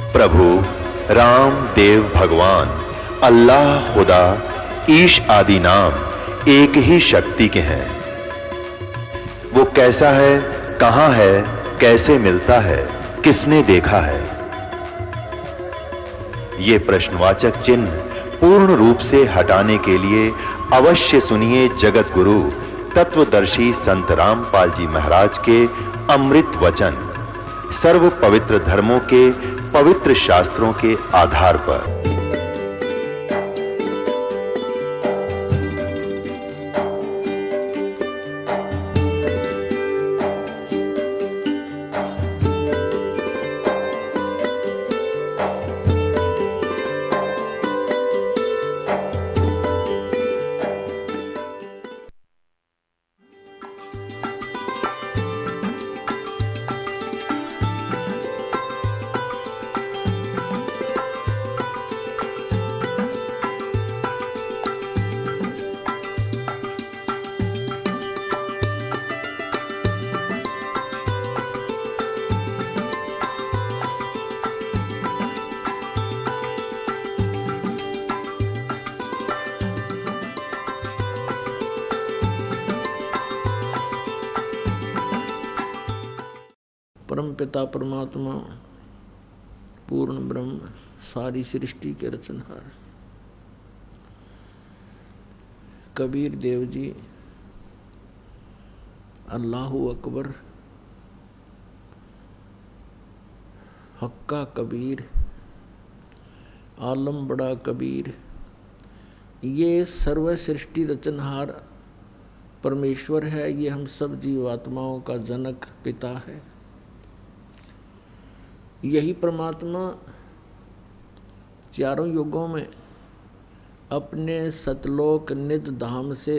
प्रभु राम देव भगवान अल्लाह खुदा ईश आदि नाम एक ही शक्ति के हैं। वो कैसा है, कहां है, कैसे मिलता है, किसने देखा है? ये प्रश्नवाचक चिन्ह पूर्ण रूप से हटाने के लिए अवश्य सुनिए जगत गुरु तत्वदर्शी संत रामपाल जी महाराज के अमृत वचन सर्व पवित्र धर्मों के पवित्र शास्त्रों के आधार पर। परम पिता परमात्मा पूर्ण ब्रह्म सारी सृष्टि के रचनहार कबीर देव जी अल्लाहु अकबर हक्का कबीर आलम बड़ा कबीर, ये सर्व सृष्टि रचनहार परमेश्वर है। ये हम सब जीवात्माओं का जनक पिता है। यही परमात्मा चारों युगों में अपने सतलोक निज धाम से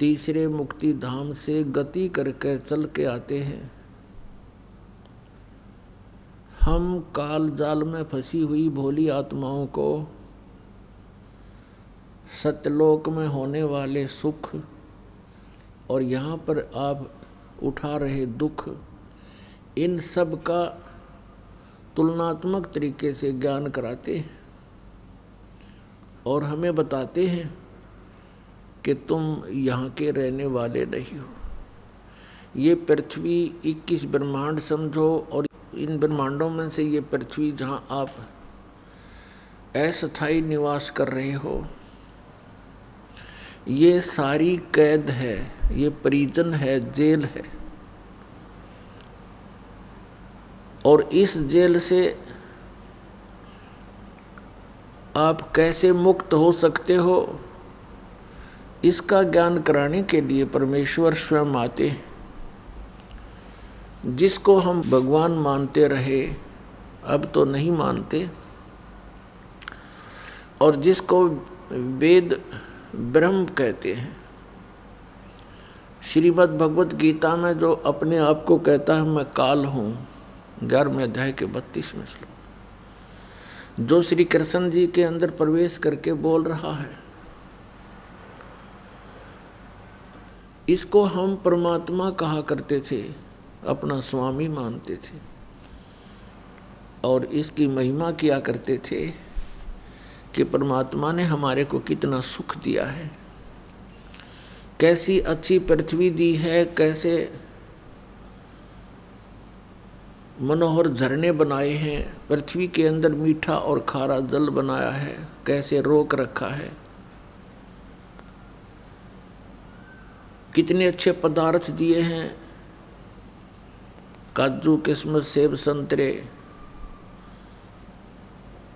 तीसरे मुक्ति धाम से गति करके चल के आते हैं। हम काल जाल में फंसी हुई भोली आत्माओं को सतलोक में होने वाले सुख और यहाँ पर आप उठा रहे दुख, इन सब का तुलनात्मक तरीके से ज्ञान कराते हैं और हमें बताते हैं कि तुम यहाँ के रहने वाले नहीं हो। ये पृथ्वी 21 ब्रह्मांड समझो और इन ब्रह्मांडों में से ये पृथ्वी जहाँ आप अस्थायी निवास कर रहे हो, ये सारी कैद है, ये परिजन है, जेल है। और इस जेल से आप कैसे मुक्त हो सकते हो, इसका ज्ञान कराने के लिए परमेश्वर स्वयं आते हैं। जिसको हम भगवान मानते रहे अब तो नहीं मानते, और जिसको वेद ब्रह्म कहते हैं। श्रीमद् भगवत गीता में जो अपने आप को कहता है मैं काल हूँ, 11वें अध्याय के 32वें श्लोक, जो श्री कृष्ण जी के अंदर प्रवेश करके बोल रहा है, इसको हम परमात्मा कहा करते थे, अपना स्वामी मानते थे और इसकी महिमा किया करते थे कि परमात्मा ने हमारे को कितना सुख दिया है, कैसी अच्छी पृथ्वी दी है, कैसे मनोहर झरने बनाए हैं, पृथ्वी के अंदर मीठा और खारा जल बनाया है, कैसे रोक रखा है, कितने अच्छे पदार्थ दिए हैं, काजू किस्मत सेब संतरे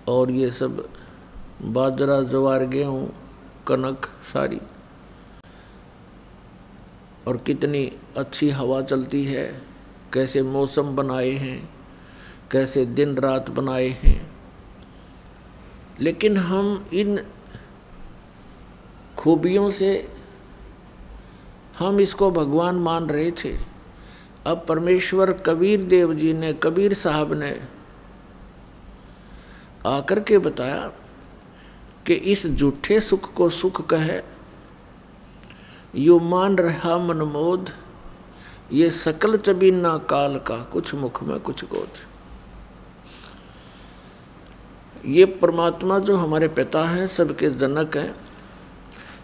और ये सब बाजरा ज्वार गेहूँ कनक सारी, और कितनी अच्छी हवा चलती है, कैसे मौसम बनाए हैं, कैसे दिन रात बनाए हैं। लेकिन हम इन खूबियों से हम इसको भगवान मान रहे थे। अब परमेश्वर कबीर देव जी ने, कबीर साहब ने आकर के बताया कि इस झूठे सुख को सुख कहे, यो मान रहा मनमोद, ये सकल चबीना काल का, कुछ मुख में कुछ गोद। ये परमात्मा जो हमारे पिता हैं, सबके जनक हैं,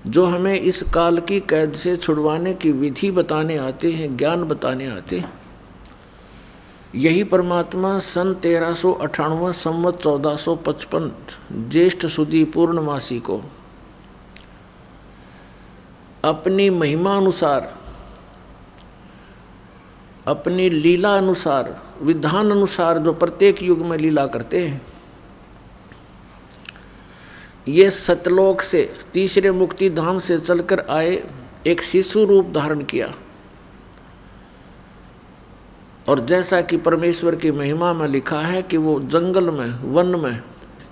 जो हमें इस काल की कैद से छुड़वाने की विधि बताने आते हैं, ज्ञान बताने आते हैं, यही परमात्मा सन 1398 संवत 1455 ज्येष्ठ सुदी पूर्णमासी को अपनी महिमा अनुसार, अपनी लीला अनुसार, विधान अनुसार जो प्रत्येक युग में लीला करते हैं, ये सतलोक से तीसरे मुक्ति धाम से चलकर आए, एक शिशु रूप धारण किया। और जैसा कि परमेश्वर की महिमा में लिखा है कि वो जंगल में, वन में,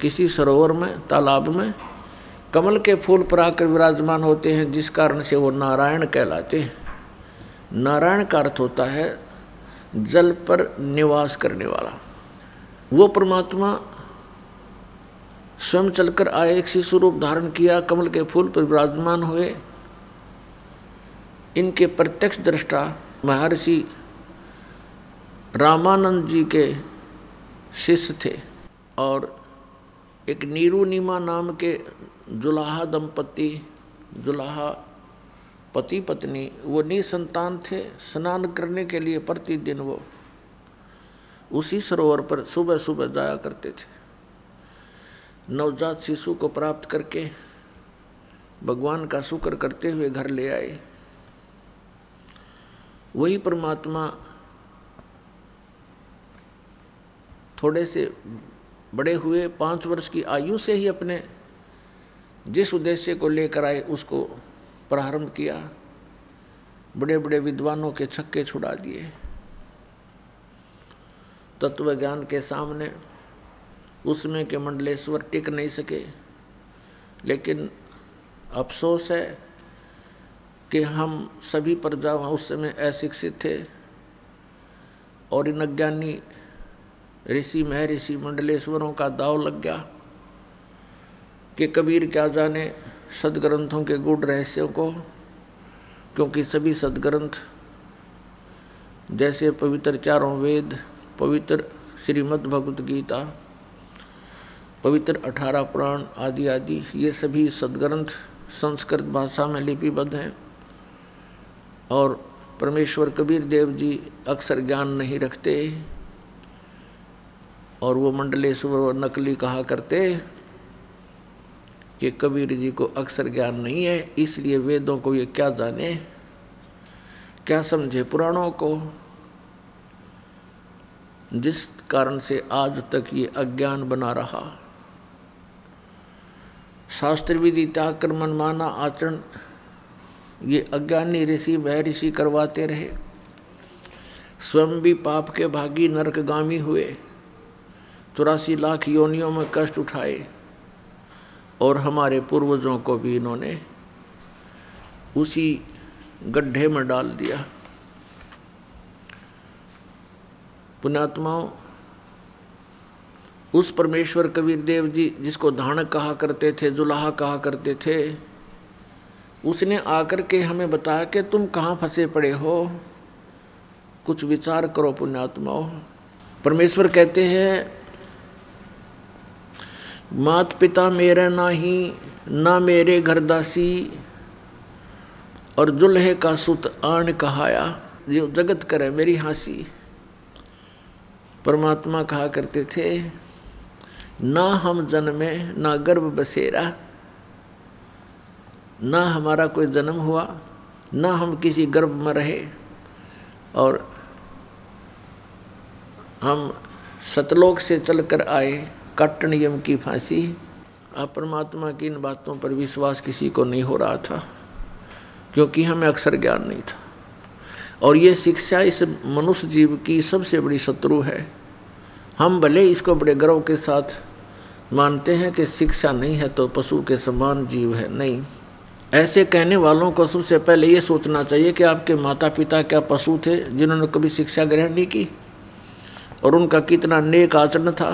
किसी सरोवर में, तालाब में कमल के फूल पर आकर विराजमान होते हैं, जिस कारण से वो नारायण कहलाते हैं। नारायण का अर्थ होता है जल पर निवास करने वाला। वो परमात्मा स्वयं चलकर आए, एक शिशु रूप धारण किया, कमल के फूल पर विराजमान हुए। इनके प्रत्यक्ष दृष्टा महर्षि रामानंद जी के शिष्य थे, और एक नीरू नीमा नाम के जुलाहा दंपति, जुलाहा पति पत्नी, वो निसंतान थे। स्नान करने के लिए प्रतिदिन वो उसी सरोवर पर सुबह सुबह जाया करते थे। नवजात शिशु को प्राप्त करके भगवान का शुक्र करते हुए घर ले आए। वही परमात्मा थोड़े से बड़े हुए, 5 वर्ष की आयु से ही अपने जिस उद्देश्य को लेकर आए उसको प्रारंभ किया। बड़े बड़े विद्वानों के छक्के छुड़ा दिए। तत्व ज्ञान के सामने उसमें के मंडलेश्वर टिक नहीं सके। लेकिन अफसोस है कि हम सभी प्रजा उस समय अशिक्षित थे, और इन अज्ञानी ऋषि महर्षि मंडलेश्वरों का दाव लग गया कि कबीर क्या जाने सदग्रंथों के गूढ़ रहस्यों को, क्योंकि सभी सदग्रंथ जैसे पवित्र चारों वेद, पवित्र श्रीमद् भगवत गीता, पवित्र 18 पुराण आदि आदि, ये सभी सदग्रंथ संस्कृत भाषा में लिपिबद्ध हैं। और परमेश्वर कबीर देव जी अक्सर ज्ञान नहीं रखते, और वो मंडलेश्वर नकली कहा करते कि कबीर जी को अक्सर ज्ञान नहीं है, इसलिए वेदों को ये क्या जाने, क्या समझे पुराणों को, जिस कारण से आज तक ये अज्ञान बना रहा। शास्त्र विधि त्याग कर मनमाना आचरण ये अज्ञानी ऋषि महर्षि करवाते रहे। स्वयं भी पाप के भागी नरकगामी हुए, 84 लाख योनियों में कष्ट उठाए, और हमारे पूर्वजों को भी इन्होंने उसी गड्ढे में डाल दिया। पुण्यात्माओं, उस परमेश्वर कबीर देव जी जिसको धानक कहा करते थे, जुलाहा कहा करते थे, उसने आकर के हमें बताया कि तुम कहाँ फंसे पड़े हो, कुछ विचार करो पुण्यात्माओं। परमेश्वर कहते हैं, मात पिता मेरा नाही, ना मेरे घरदासी, और जुल्हे का सुत आन कहाया, जो जगत करे मेरी हंसी। परमात्मा कहा करते थे, ना हम जन्मे ना गर्भ बसेरा, ना हमारा कोई जन्म हुआ, ना हम किसी गर्भ में रहे, और हम सतलोक से चलकर आए, काटन यम की फांसी। अब परमात्मा की इन बातों पर विश्वास किसी को नहीं हो रहा था, क्योंकि हमें अक्सर ज्ञान नहीं था। और ये शिक्षा इस मनुष्य जीव की सबसे बड़ी शत्रु है। हम भले इसको बड़े गर्व के साथ मानते हैं कि शिक्षा नहीं है तो पशु के समान जीव है, नहीं। ऐसे कहने वालों को सबसे पहले ये सोचना चाहिए कि आपके माता पिता क्या पशु थे जिन्होंने कभी शिक्षा ग्रहण नहीं की, और उनका कितना नेक आचरण था,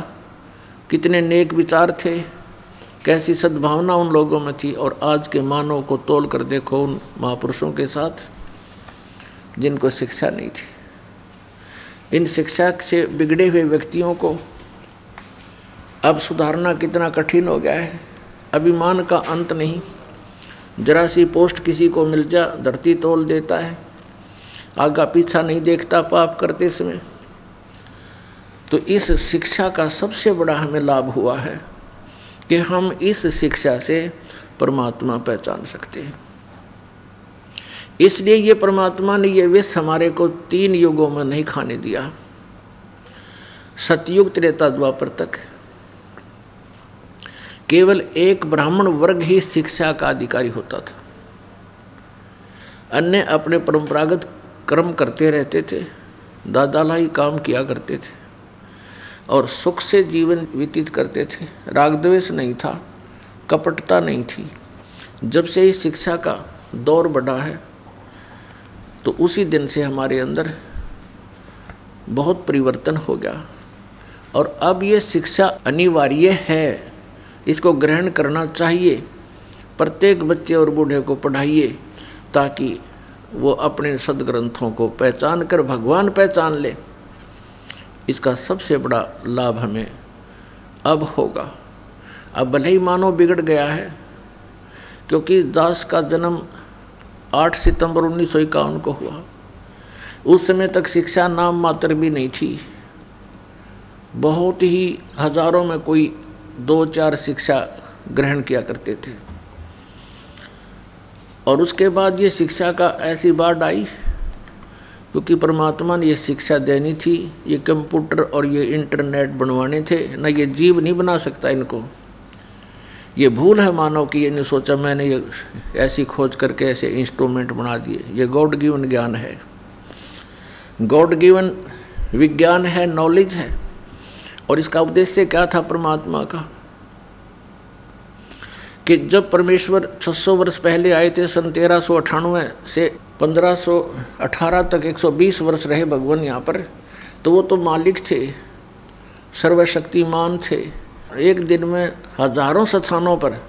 कितने नेक विचार थे, कैसी सद्भावना उन लोगों में थी। और आज के मानव को तोल कर देखो उन महापुरुषों के साथ जिनको शिक्षा नहीं थी। इन शिक्षा से बिगड़े हुए व्यक्तियों को अब सुधारना कितना कठिन हो गया है, अभिमान का अंत नहीं। जरा सी पोस्ट किसी को मिल जा धरती तोल देता है, आगा पीछा नहीं देखता पाप करते समय। तो इस शिक्षा का सबसे बड़ा हमें लाभ हुआ है कि हम इस शिक्षा से परमात्मा पहचान सकते हैं। इसलिए ये परमात्मा ने ये विष हमारे को 3 युगों में नहीं खाने दिया, सतयुग त्रेता द्वापर तक। केवल एक ब्राह्मण वर्ग ही शिक्षा का अधिकारी होता था, अन्य अपने परंपरागत कर्म करते रहते थे, दादा ही काम किया करते थे और सुख से जीवन व्यतीत करते थे। राग द्वेष नहीं था, कपटता नहीं थी। जब से ही शिक्षा का दौर बढ़ा है तो उसी दिन से हमारे अंदर बहुत परिवर्तन हो गया। और अब ये शिक्षा अनिवार्य है, इसको ग्रहण करना चाहिए। प्रत्येक बच्चे और बूढ़े को पढ़ाइए ताकि वो अपने सदग्रंथों को पहचान कर भगवान पहचान ले। इसका सबसे बड़ा लाभ हमें अब होगा। अब भले ही मानव बिगड़ गया है, क्योंकि दास का जन्म 8 सितंबर 1951 को हुआ। उस समय तक शिक्षा नाम मात्र भी नहीं थी। बहुत ही हजारों में कोई 2-4 शिक्षा ग्रहण किया करते थे। और उसके बाद ये शिक्षा का ऐसी बाढ़ आई, क्योंकि परमात्मा ने ये शिक्षा देनी थी। ये कंप्यूटर और ये इंटरनेट बनवाने थे ना, ये जीव नहीं बना सकता इनको। ये भूल है मानव की, ये नहीं सोचा मैंने ये ऐसी खोज करके ऐसे इंस्ट्रूमेंट बना दिए। ये गॉड गिवन ज्ञान है, गॉड गिवन विज्ञान है, नॉलेज है। और इसका उद्देश्य क्या था परमात्मा का कि जब परमेश्वर 600 वर्ष पहले आए थे, सन 1398 से 1518 तक 120 वर्ष रहे भगवान यहाँ पर, तो वो तो मालिक थे, सर्वशक्तिमान थे। एक दिन में हजारों स्थानों पर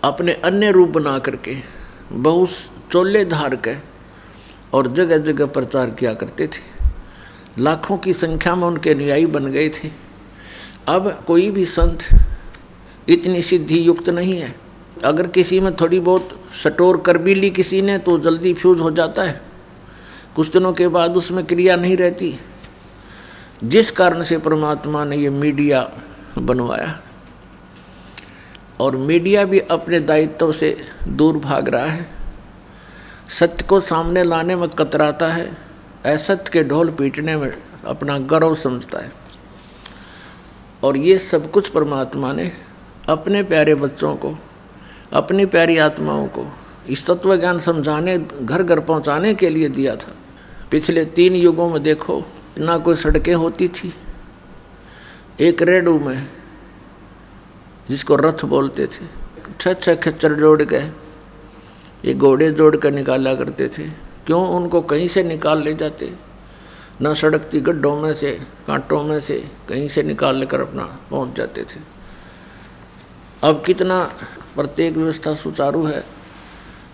अपने अन्य रूप बना करके बहुत चोले धार के और जगह जगह प्रचार किया करते थे। लाखों की संख्या में उनके अनुयायी बन गए थे। अब कोई भी संत इतनी सिद्धि युक्त नहीं है। अगर किसी में थोड़ी बहुत सटोर कर भी ली किसी ने तो जल्दी फ्यूज हो जाता है, कुछ दिनों के बाद उसमें क्रिया नहीं रहती। जिस कारण से परमात्मा ने ये मीडिया बनवाया, और मीडिया भी अपने दायित्व से दूर भाग रहा है, सत्य को सामने लाने में कतराता है, असत्य के ढोल पीटने में अपना गर्व समझता है। और ये सब कुछ परमात्मा ने अपने प्यारे बच्चों को, अपनी प्यारी आत्माओं को इस तत्व ज्ञान समझाने, घर घर पहुंचाने के लिए दिया था। पिछले 3 युगों में देखो, ना कोई सड़कें होती थी। एक रेडू में, जिसको रथ बोलते थे, 6 खच्चर जोड़ के, ये घोड़े जोड़ कर निकाला करते थे। क्यों? उनको कहीं से निकाल ले जाते, ना सड़कती गड्ढों में से, कांटों में से, कहीं से निकाल लेकर अपना पहुंच जाते थे। अब कितना प्रत्येक व्यवस्था सुचारू है,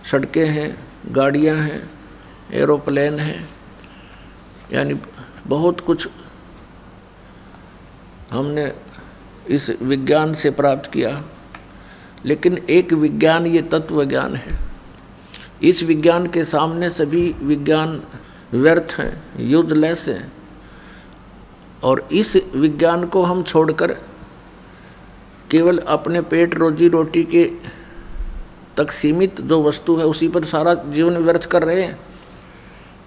सड़कें हैं, गाड़ियां हैं, एरोप्लेन हैं, यानी बहुत कुछ हमने इस विज्ञान से प्राप्त किया। लेकिन एक विज्ञान, ये तत्व ज्ञान है। इस विज्ञान के सामने सभी विज्ञान व्यर्थ हैं, यूजलेस हैं। और इस विज्ञान को हम छोड़कर केवल अपने पेट रोजी रोटी के तक सीमित जो वस्तु है उसी पर सारा जीवन व्यर्थ कर रहे हैं।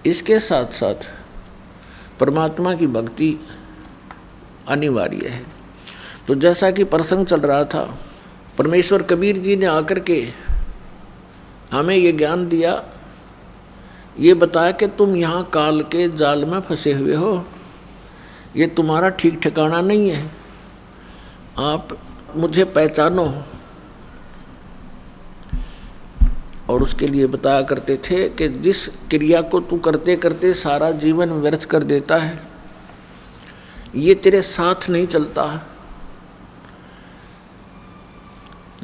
इसके साथ साथ परमात्मा की भक्ति अनिवार्य है। तो जैसा कि प्रसंग चल रहा था, परमेश्वर कबीर जी ने आकर के हमें ये ज्ञान दिया, ये बताया कि तुम यहाँ काल के जाल में फंसे हुए हो, ये तुम्हारा ठीक ठिकाना नहीं है, आप मुझे पहचानो। और उसके लिए बताया करते थे कि जिस क्रिया को तू करते करते सारा जीवन व्यर्थ कर देता है, ये तेरे साथ नहीं चलता।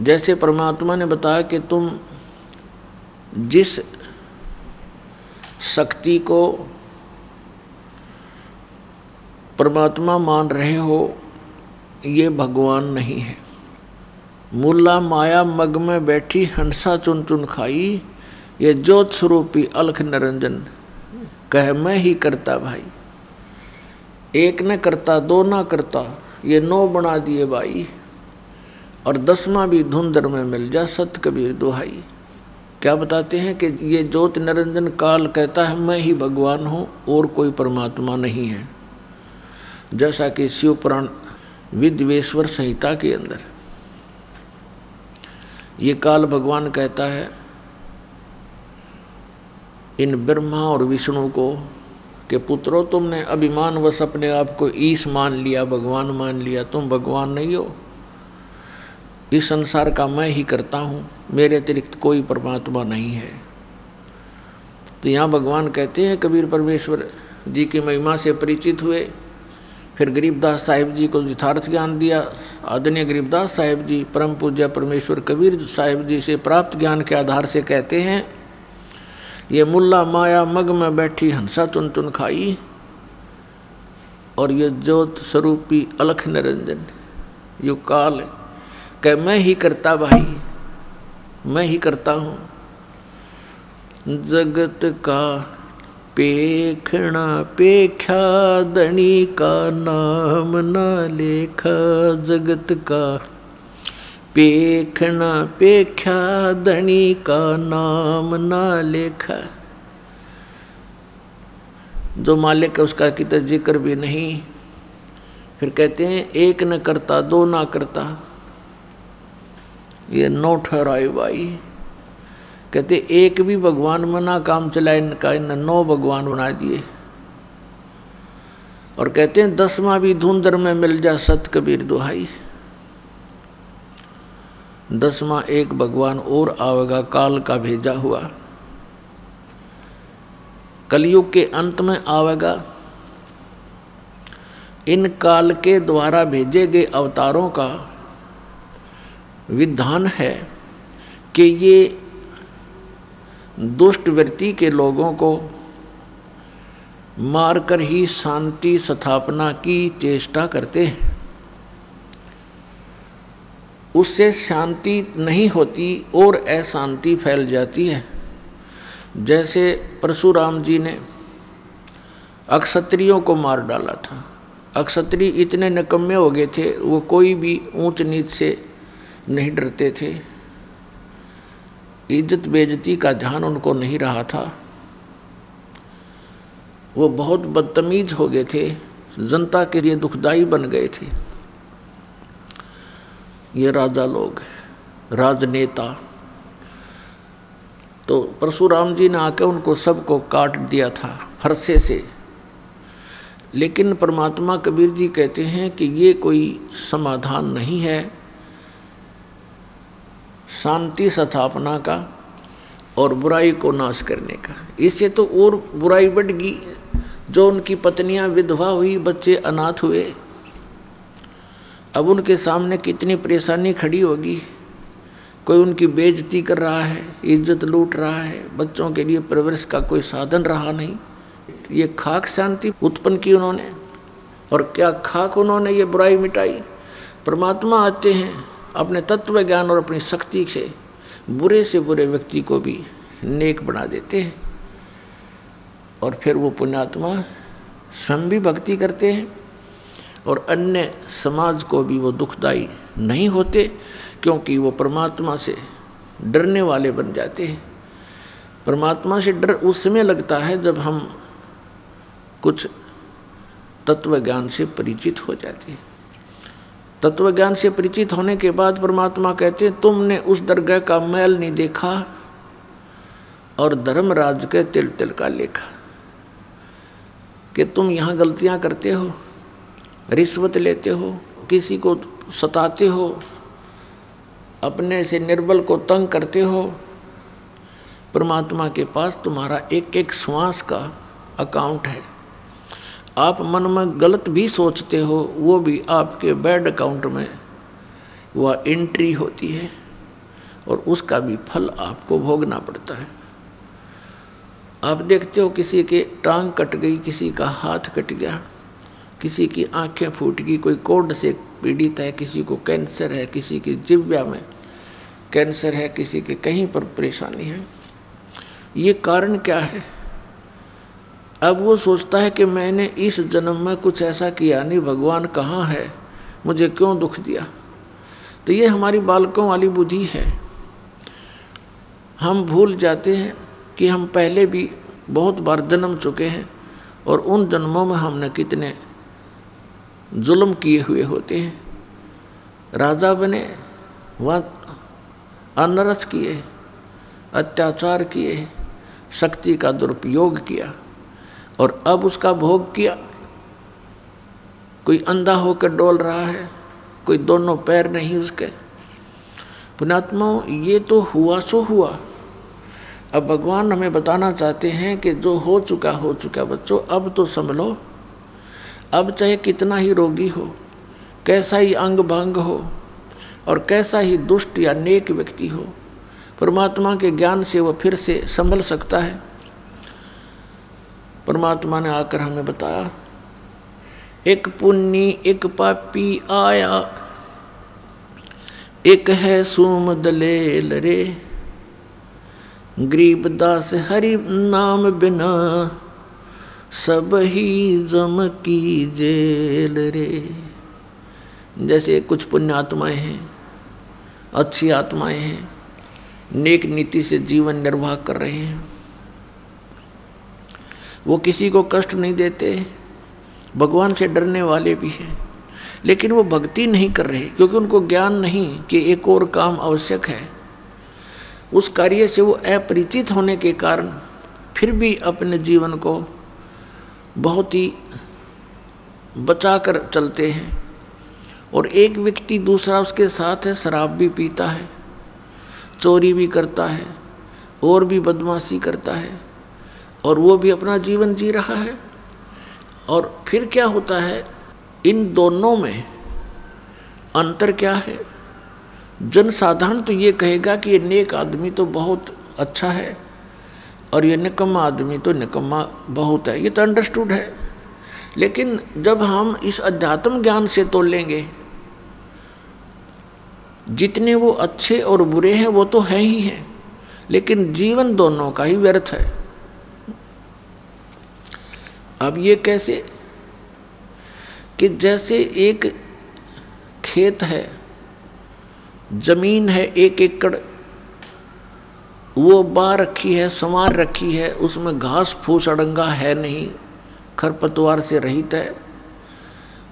जैसे परमात्मा ने बताया कि तुम जिस शक्ति को परमात्मा मान रहे हो, ये भगवान नहीं है। मुल्ला माया मग में बैठी हंसा चुन चुन खाई, ये ज्योत स्वरूपी अलख निरंजन कह मैं ही करता भाई। एक न करता दो ना करता, ये 9 बना दिए भाई, और 10वां भी धुंधर में मिल जा सत कबीर दुहाई। क्या बताते हैं कि ये ज्योत निरंजन काल कहता है मैं ही भगवान हूँ और कोई परमात्मा नहीं है। जैसा कि शिव पुराण विद्वेश्वर संहिता के अंदर ये काल भगवान कहता है इन ब्रह्मा और विष्णु को कि पुत्रों, तुमने अभिमानवश अपने आप को ईश मान लिया, भगवान मान लिया, तुम भगवान नहीं हो। इस संसार का मैं ही करता हूँ, मेरे अतिरिक्त कोई परमात्मा नहीं है। तो यहाँ भगवान कहते हैं कबीर परमेश्वर जी की महिमा से परिचित हुए, फिर गरीबदास साहिब जी को यथार्थ ज्ञान दिया। आदरणीय गरीबदास साहिब जी परम पूज्य परमेश्वर कबीर साहिब जी से प्राप्त ज्ञान के आधार से कहते हैं ये मुल्ला माया मग में बैठी हंसा चुन चुन खाई, और ये ज्योत स्वरूपी अलख निरंजन यो काल कह मैं ही करता भाई, मैं ही करता हूँ। जगत का पेखना पेख्या दणी का नाम न लेखा, जगत का पेखना पेख्या दणी का नाम न लेखा। जो मालिक है उसका कितना जिक्र भी नहीं। फिर कहते हैं एक न करता दो ना करता, ये 9 ठहराए भाई। कहते एक भी भगवान मना काम चलाए इनका, इन 9 भगवान बना दिए। और कहते हैं 10वां भी धुंधर में मिल जा सत कबीर दुहाई। 10वां एक भगवान और आवेगा काल का भेजा हुआ, कलयुग के अंत में आवेगा। इन काल के द्वारा भेजे गए अवतारों का विधान है कि ये दुष्ट वृत्ति के लोगों को मारकर ही शांति स्थापना की चेष्टा करते हैं। उससे शांति नहीं होती और अशांति फैल जाती है। जैसे परशुराम जी ने अक्षत्रियों को मार डाला था। अक्षत्रिय इतने निकम्मे हो गए थे, वो कोई भी ऊंच नीच से नहीं डरते थे, इज्जत बेइज्जती का ध्यान उनको नहीं रहा था। वो बहुत बदतमीज हो गए थे, जनता के लिए दुखदाई बन गए थे। ये राजा लोग, राजनेता। तो परशुराम जी ने आकर उनको सबको काट दिया था फरसे से। लेकिन परमात्मा कबीर जी कहते हैं कि ये कोई समाधान नहीं है शांति स्थापना का और बुराई को नाश करने का। इससे तो और बुराई बढ़ गई। जो उनकी पत्नियां विधवा हुई, बच्चे अनाथ हुए, अब उनके सामने कितनी परेशानी खड़ी होगी। कोई उनकी बेइज्जती कर रहा है, इज्जत लूट रहा है, बच्चों के लिए परवरिश का कोई साधन रहा नहीं। ये खाक शांति उत्पन्न की उन्होंने, और क्या खाक उन्होंने ये बुराई मिटाई। परमात्मा आते हैं अपने तत्व ज्ञान और अपनी शक्ति से बुरे से बुरे व्यक्ति को भी नेक बना देते हैं, और फिर वो पुण्यात्मा स्वयं भी भक्ति करते हैं और अन्य समाज को भी वो दुखदाई नहीं होते, क्योंकि वो परमात्मा से डरने वाले बन जाते हैं। परमात्मा से डर उस समय लगता है जब हम कुछ तत्व ज्ञान से परिचित हो जाते हैं। तत्व ज्ञान से परिचित होने के बाद परमात्मा कहते हैं तुमने उस दरगाह का मैल नहीं देखा और धर्मराज के तिल तिल का लेखा, कि तुम यहाँ गलतियाँ करते हो, रिश्वत लेते हो, किसी को सताते हो, अपने से निर्बल को तंग करते हो। परमात्मा के पास तुम्हारा एक एक श्वास का अकाउंट है। आप मन में गलत भी सोचते हो, वो भी आपके बैड अकाउंट में वह एंट्री होती है, और उसका भी फल आपको भोगना पड़ता है। आप देखते हो किसी के टांग कट गई, किसी का हाथ कट गया, किसी की आंखें फूट गई, कोई कोढ़ से पीड़ित है, किसी को कैंसर है, किसी की जिह्वा में कैंसर है, किसी के कहीं पर परेशानी है। ये कारण क्या है? अब वो सोचता है कि मैंने इस जन्म में कुछ ऐसा किया नहीं, भगवान कहाँ है, मुझे क्यों दुख दिया। तो ये हमारी बालकों वाली बुद्धि है। हम भूल जाते हैं कि हम पहले भी बहुत बार जन्म चुके हैं और उन जन्मों में हमने कितने जुल्म किए हुए होते हैं। राजा बने, वहाँ अनरस किए, अत्याचार किए, शक्ति का दुरुपयोग किया और अब उसका भोग किया। कोई अंधा होकर डोल रहा है, कोई दोनों पैर नहीं उसके। पुण्यात्माओं, ये तो हुआ सो हुआ। अब भगवान हमें बताना चाहते हैं कि जो हो चुका हो चुका बच्चों, अब तो संभलो। अब चाहे कितना ही रोगी हो, कैसा ही अंग भंग हो और कैसा ही दुष्ट या नेक व्यक्ति हो, परमात्मा के ज्ञान से वह फिर से संभल सकता है। परमात्मा ने आकर हमें बताया, एक पुण्य एक पापी आया, एक है सूम दलेल रे, गरीबदास हरि नाम बिना सब ही जम की जेल रे। जैसे कुछ पुण्य आत्माएं हैं, अच्छी आत्माएं हैं, नेक नीति से जीवन निर्वाह कर रहे हैं, वो किसी को कष्ट नहीं देते, भगवान से डरने वाले भी हैं, लेकिन वो भक्ति नहीं कर रहे क्योंकि उनको ज्ञान नहीं कि एक और काम आवश्यक है। उस कार्य से वो अपरिचित होने के कारण फिर भी अपने जीवन को बहुत ही बचा कर चलते हैं। और एक व्यक्ति दूसरा उसके साथ है, शराब भी पीता है, चोरी भी करता है और भी बदमाशी करता है और वो भी अपना जीवन जी रहा है। और फिर क्या होता है, इन दोनों में अंतर क्या है? जनसाधारण तो ये कहेगा कि ये नेक आदमी तो बहुत अच्छा है और ये निकम्मा आदमी तो निकम्मा बहुत है, ये तो अंडरस्टूड है। लेकिन जब हम इस अध्यात्म ज्ञान से तोलेंगे, जितने वो अच्छे और बुरे हैं वो तो है ही हैं, लेकिन जीवन दोनों का ही व्यर्थ है। अब ये कैसे कि जैसे एक खेत है, जमीन है 1 एकड़, वो बा रखी है, संवार रखी है, उसमें घास फूस अड़ंगा है नहीं, खरपतवार से रहित है।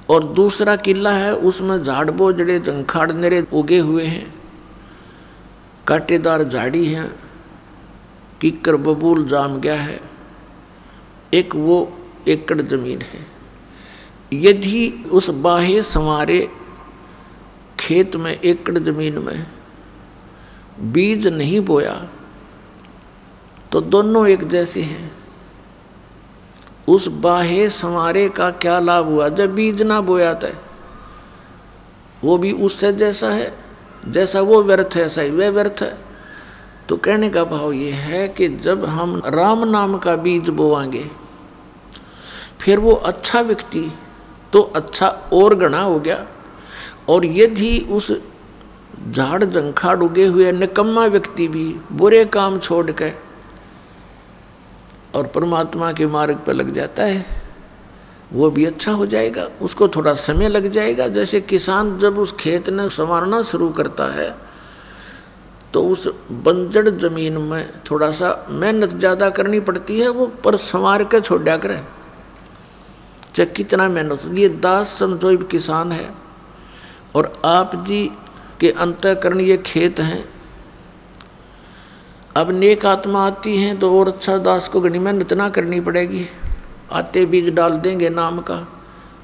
और दूसरा किला है, उसमें झाड़ बोझड़े जंखाड़ नेरे उगे हुए हैं, कांटेदार झाड़ी हैं, कीकर बबूल जाम गया है। एक वो एकड़ जमीन है। यदि उस बाहे संवारे खेत में, एकड़ जमीन में बीज नहीं बोया तो दोनों एक जैसे हैं। उस बाहे संवारे का क्या लाभ हुआ जब बीज ना बोया था? वो भी उससे जैसा है, जैसा वो व्यर्थ है, ऐसा ही वह व्यर्थ है। तो कहने का भाव ये है कि जब हम राम नाम का बीज बोवांगे, फिर वो अच्छा व्यक्ति तो अच्छा और गणा हो गया। और यदि उस झाड़ जंखाड़ उगे हुए निकम्मा व्यक्ति भी बुरे काम छोड़ के और परमात्मा के मार्ग पर लग जाता है, वो भी अच्छा हो जाएगा। उसको थोड़ा समय लग जाएगा। जैसे किसान जब उस खेत ने संवारना शुरू करता है तो उस बंजर जमीन में थोड़ा सा मेहनत ज़्यादा करनी पड़ती है, वो पर संवार के छोड़ दिया करे, चाहे कितना मेहनत। ये दास समझो किसान है और आप जी के अंतःकरण ये खेत हैं। अब नेक आत्मा आती हैं तो और अच्छा दास को घनी मेहनत ना करनी पड़ेगी, आते बीज डाल देंगे नाम का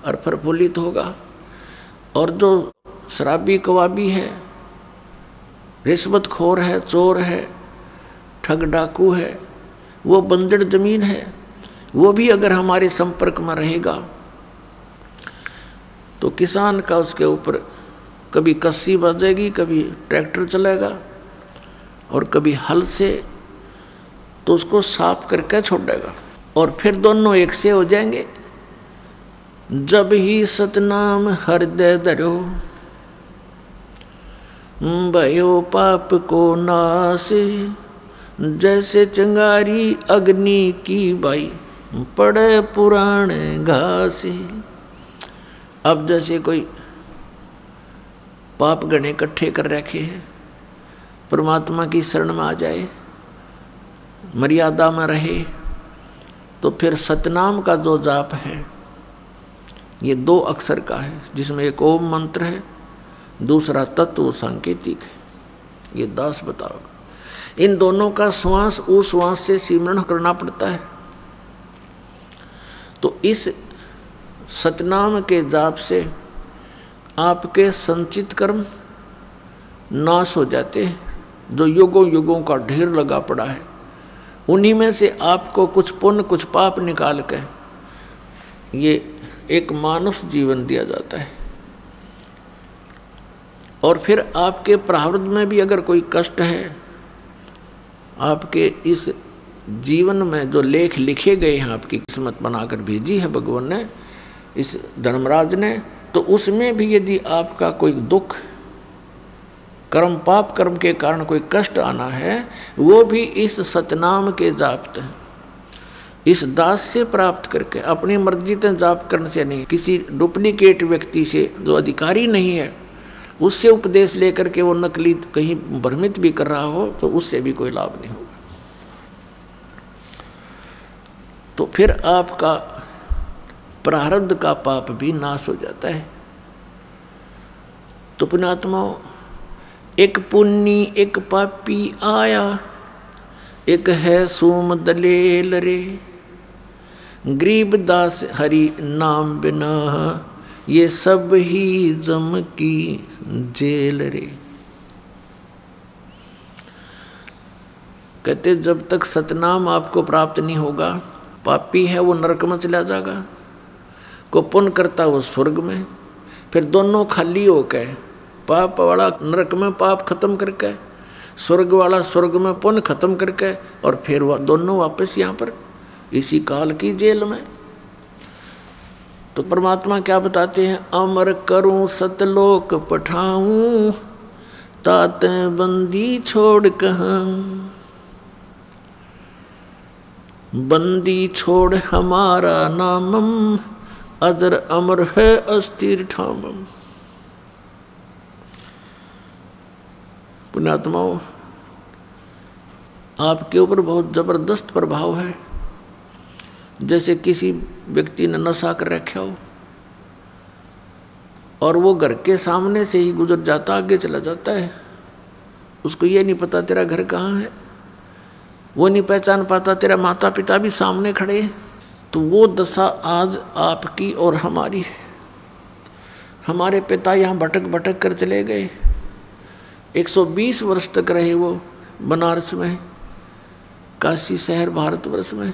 और प्रफुल्लित होगा। और जो शराबी कवाबी है, रिश्वतखोर है, चोर है, ठग डाकू है, वो बंजर जमीन है, वो भी अगर हमारे संपर्क में रहेगा तो किसान का उसके ऊपर कभी कस्सी बजेगी, कभी ट्रैक्टर चलेगा और कभी हल से, तो उसको साफ करके छोड़ देगा और फिर दोनों एक से हो जाएंगे। जब ही सतनाम हृदय धरो, भयो पाप को नाश। जैसे चिंगारी अग्नि की बाई, पड़े पुराने घास। अब जैसे कोई पाप गणे इकट्ठे कर रखे हैं, परमात्मा की शरण में आ जाए, मर्यादा में रहे, तो फिर सतनाम का जो जाप है ये 2 अक्षर का है, जिसमें एक ओम मंत्र है, दूसरा तत्व सांकेतिक है। ये दास बताओ, इन दोनों का श्वास उस श्वास से सिमरण करना पड़ता है। तो इस सतनाम के जाप से आपके संचित कर्म नाश हो जाते हैं, जो युगों युगों का ढेर लगा पड़ा है। उन्हीं में से आपको कुछ पुण्य कुछ पाप निकाल के ये एक मानुष जीवन दिया जाता है। और फिर आपके प्रारब्ध में भी अगर कोई कष्ट है, आपके इस जीवन में जो लेख लिखे गए हैं, आपकी किस्मत बनाकर भेजी है भगवान ने, इस धर्मराज ने, तो उसमें भी यदि आपका कोई दुख, कर्म पाप कर्म के कारण कोई कष्ट आना है, वो भी इस सतनाम के जाप इस दास से प्राप्त करके, अपनी मर्जी से जाप करने से नहीं, किसी डुप्लीकेट व्यक्ति से जो अधिकारी नहीं है उससे उपदेश लेकर के वो नकली कहीं भ्रमित भी कर रहा हो, तो उससे भी कोई लाभ नहीं होगा। तो फिर आपका प्रारब्ध का पाप भी नाश हो जाता है। तो पुण्यात्माओं, एक पुण्य एक पापी आया, एक है सोम दलेल रे। गरीबदास हरि नाम बिना, ये सब ही जम की जेल रे। कहते जब तक सतनाम आपको प्राप्त नहीं होगा, पापी है वो नरक में चला जाएगा, को पुण्य करता वो स्वर्ग में। फिर दोनों खाली हो गए, पाप वाला नरक में पाप खत्म करके, स्वर्ग वाला स्वर्ग में पुण्य खत्म करके, और फिर वह दोनों वापस यहाँ पर इसी काल की जेल में। तो परमात्मा क्या बताते हैं, अमर करूं सतलोक पठाऊं, तात बंदी छोड़ कहाँ। बंदी छोड़ हमारा नामम, अदर अमर है अस्थिर ठामम। पुण्यात्माओं, आपके ऊपर बहुत जबरदस्त प्रभाव है। जैसे किसी व्यक्ति ने नशा कर रखा हो और वो घर के सामने से ही गुजर जाता, आगे चला जाता है, उसको ये नहीं पता तेरा घर कहाँ है, वो नहीं पहचान पाता तेरा माता पिता भी सामने खड़े हैं। तो वो दशा आज आपकी और हमारी है। हमारे पिता यहाँ भटक भटक कर चले गए, 120 वर्ष तक रहे वो बनारस में, काशी शहर भारतवर्ष में।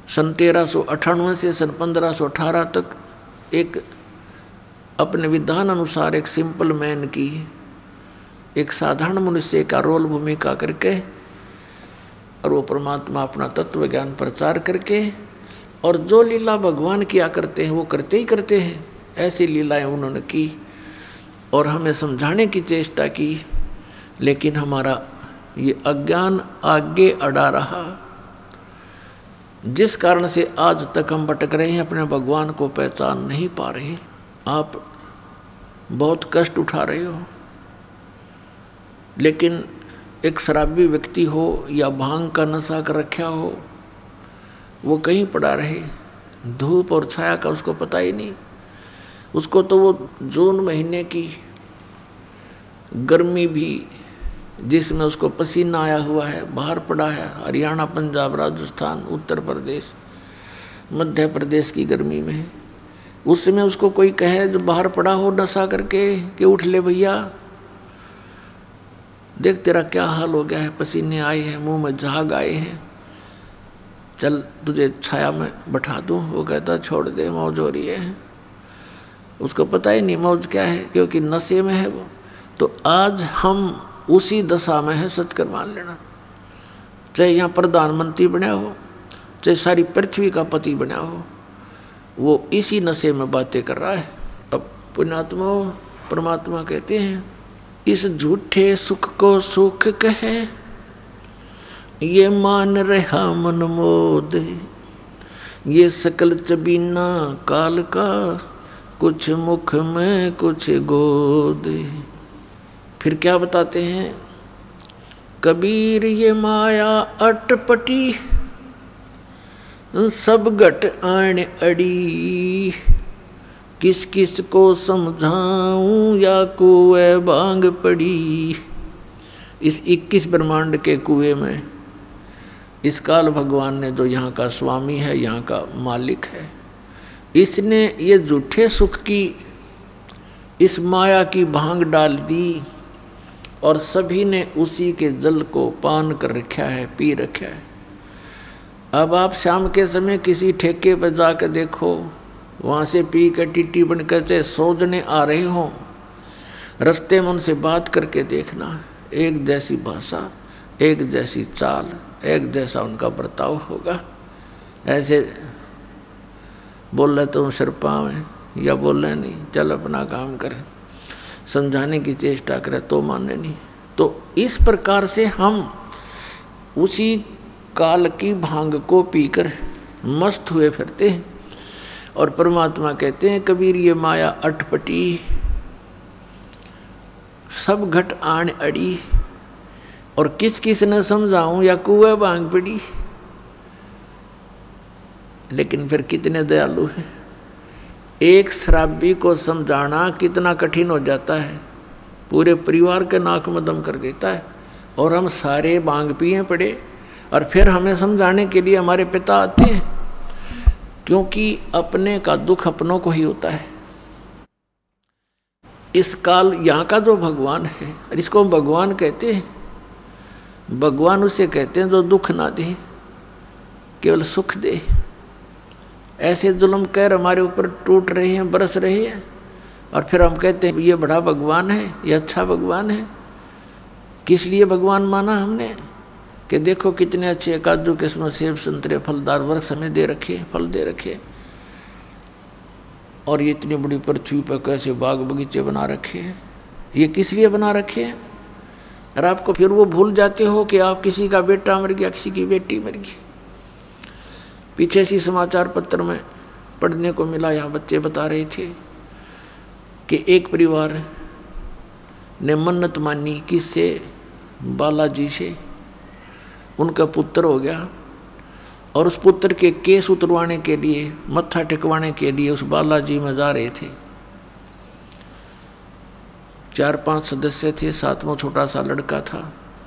सन 1398 से सन 1518 तक एक अपने विधान अनुसार एक सिंपल मैन की, एक साधारण मनुष्य का रोल भूमिका करके, और वो परमात्मा अपना तत्व ज्ञान प्रचार करके, और जो लीला भगवान किया करते हैं वो करते ही करते हैं। ऐसी लीलाएं उन्होंने की और हमें समझाने की चेष्टा की, लेकिन हमारा ये अज्ञान आगे अड़ा रहा, जिस कारण से आज तक हम भटक रहे हैं, अपने भगवान को पहचान नहीं पा रहे। आप बहुत कष्ट उठा रहे हो, लेकिन एक शराबी व्यक्ति हो या भांग का नशा कर रखा हो, वो कहीं पड़ा रहे, धूप और छाया का उसको पता ही नहीं। उसको तो वो जून महीने की गर्मी भी, जिसमें उसको पसीना आया हुआ है, बाहर पड़ा है, हरियाणा पंजाब राजस्थान उत्तर प्रदेश मध्य प्रदेश की गर्मी में, उसमें उसको कोई कहे जो बाहर पड़ा हो नशा करके कि उठ ले भैया, देख तेरा क्या हाल हो गया है, पसीने आए हैं, मुंह में झाग आए हैं, चल तुझे छाया में बैठा दूं। वो कहता छोड़ दे, मौज हो रही है। उसको पता ही नहीं मौज क्या है, क्योंकि नशे में है वो। तो आज हम उसी दशा में है, सच कर मान लेना। चाहे यहाँ प्रधानमंत्री बना हो, चाहे सारी पृथ्वी का पति बना हो, वो इसी नशे में बातें कर रहा है। अब पुण्यात्मा परमात्मा कहते हैं, इस झूठे सुख को सुख कहे, ये मान रहा मन मोद, ये सकल चबीना काल का, कुछ मुख में कुछ गोद। फिर क्या बताते हैं, कबीर ये माया अटपटी, सब घट आण अड़ी, किस किस को समझाऊं या कुएं भांग पड़ी। इस 21 ब्रह्मांड के कुएं में इस काल भगवान ने, जो यहाँ का स्वामी है, यहाँ का मालिक है, इसने ये झूठे सुख की इस माया की भांग डाल दी और सभी ने उसी के जल को पान कर रखा है, पी रखा है। अब आप शाम के समय किसी ठेके पर जाकर देखो, वहाँ से पी कर टीटी बनकर से 100 जने आ रहे हों, रास्ते में उनसे बात करके देखना, एक जैसी भाषा, एक जैसी चाल, एक जैसा उनका बर्ताव होगा। ऐसे बोल रहे तो सिर पाँव है, या बोल रहे नहीं, चल अपना काम करें, समझाने की चेष्टा करें तो माने नहीं। तो इस प्रकार से हम उसी काल की भांग को पीकर मस्त हुए फिरते हैं। और परमात्मा कहते हैं, कबीर ये माया अटपटी, सब घट आण अड़ी, और किस किस न समझाऊं या कुएं भांग पड़ी। लेकिन फिर कितने दयालु हैं, एक शराबी को समझाना कितना कठिन हो जाता है, पूरे परिवार के नाक में दम कर देता है। और हम सारे भांग पिए पड़े, और फिर हमें समझाने के लिए हमारे पिता आते हैं, क्योंकि अपने का दुख अपनों को ही होता है। इस काल यहाँ का जो भगवान है, इसको भगवान कहते हैं, भगवान उसे कहते हैं जो दुख ना दे, केवल सुख दे। ऐसे जुल्म कहर हमारे ऊपर टूट रहे हैं, बरस रहे हैं, और फिर हम कहते हैं ये बड़ा भगवान है, ये अच्छा भगवान है। किस लिए भगवान माना हमने, कि देखो कितने अच्छे काजू किस्मत सेब संतरे फलदार वृक्ष हमें दे रखे, फल दे रखे, और ये इतनी बड़ी पृथ्वी पर कैसे बाग बगीचे बना रखे हैं। ये किस लिए बना रखे हैं? और आपको फिर वो भूल जाते हो कि आप किसी का बेटा मर गया, किसी की बेटी मर गई। पीछे सी समाचार पत्र में पढ़ने को मिला, यहाँ बच्चे बता रहे थे कि एक परिवार ने मन्नत मानी, किससे? बालाजी से। उनका पुत्र हो गया, और उस पुत्र के केस उतरवाने के लिए, मत्था टिकवाने के लिए उस बालाजी में जा रहे थे। 4-5 सदस्य थे, 7वां छोटा सा लड़का था,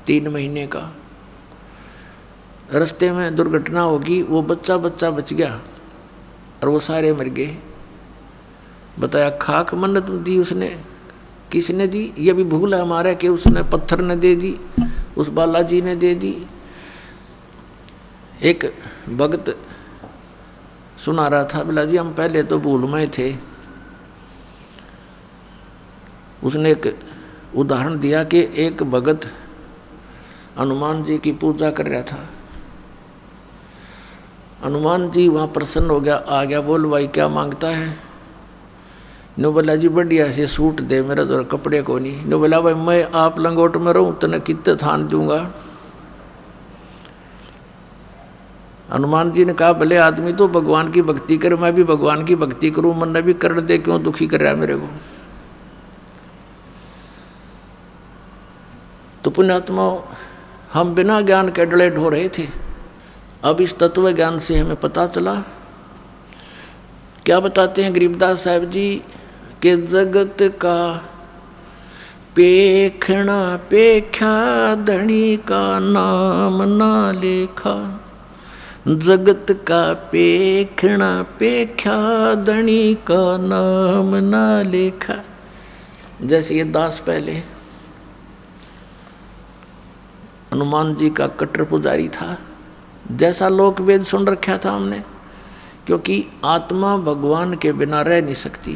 3 महीने का। रास्ते में दुर्घटना होगी, वो बच्चा बच गया और वो सारे मर गए। बताया खाक मन्नत दी उसने, किसने दी? ये भी भूल है हमारा कि उसने पत्थर ने दे दी, उस बालाजी ने दे दी। एक भक्त सुना रहा था, बोला जी हम पहले तो भूल में थे। उसने एक उदाहरण दिया कि एक भगत हनुमान जी की पूजा कर रहा था। हनुमान जी वहाँ प्रसन्न हो गया, आ गया, बोल भाई क्या मांगता है? नो बोला जी बढ़िया से सूट दे, मेरा तो कपड़े को नहीं। नो बोला भाई मैं आप लंगोट में रहूँ तो न कितने थान दूंगा। हनुमान जी ने कहा भले आदमी तो भगवान की भक्ति करे, मैं भी भगवान की भक्ति करूँ, मन भी कर दे, क्यों दुखी कर रहा है मेरे को। तो पुण्यात्मा, हम बिना ज्ञान के डले ढो रहे थे। अब इस तत्व ज्ञान से हमें पता चला। क्या बताते हैं गरीबदास साहब जी कि जगत का पेखना पेख्या, धनी का नाम ना लेखा। जगत का पेखना पेख्या, धनी का नाम ना लेखा। जैसे ये दास पहले हनुमान जी का कट्टर पुजारी था, जैसा लोक वेद सुन रखा था हमने, क्योंकि आत्मा भगवान के बिना रह नहीं सकती।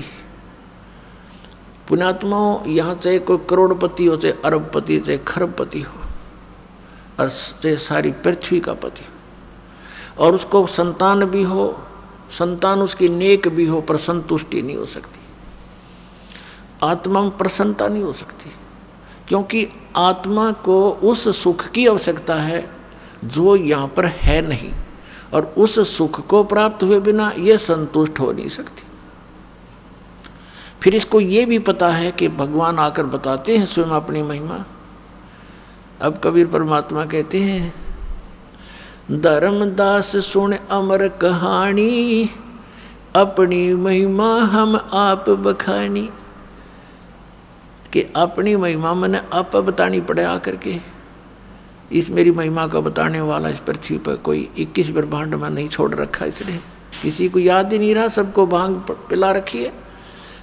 पुण्यात्माओं, यहाँ चाहे कोई करोड़पति हो, चाहे अरबपति, चाहे खरबपति हो, और चाहे सारी पृथ्वी का पति हो, और उसको संतान भी हो, संतान उसकी नेक भी हो पर संतुष्टि नहीं हो सकती, आत्मा में प्रसन्नता नहीं हो सकती, क्योंकि आत्मा को उस सुख की आवश्यकता है जो यहाँ पर है नहीं, और उस सुख को प्राप्त हुए बिना ये संतुष्ट हो नहीं सकती। फिर इसको ये भी पता है कि भगवान आकर बताते हैं स्वयं अपनी महिमा। अब कबीर परमात्मा कहते हैं, धर्मदास सुन अमर कहानी, अपनी महिमा हम आप बखानी। कि अपनी महिमा मैंने आप बतानी पड़े आकर के। इस मेरी महिमा का बताने वाला इस पृथ्वी पर कोई 21 ब्रह्मांड में नहीं छोड़ रखा, इसलिए किसी को याद ही नहीं रहा। सबको भांग पिला रखी है,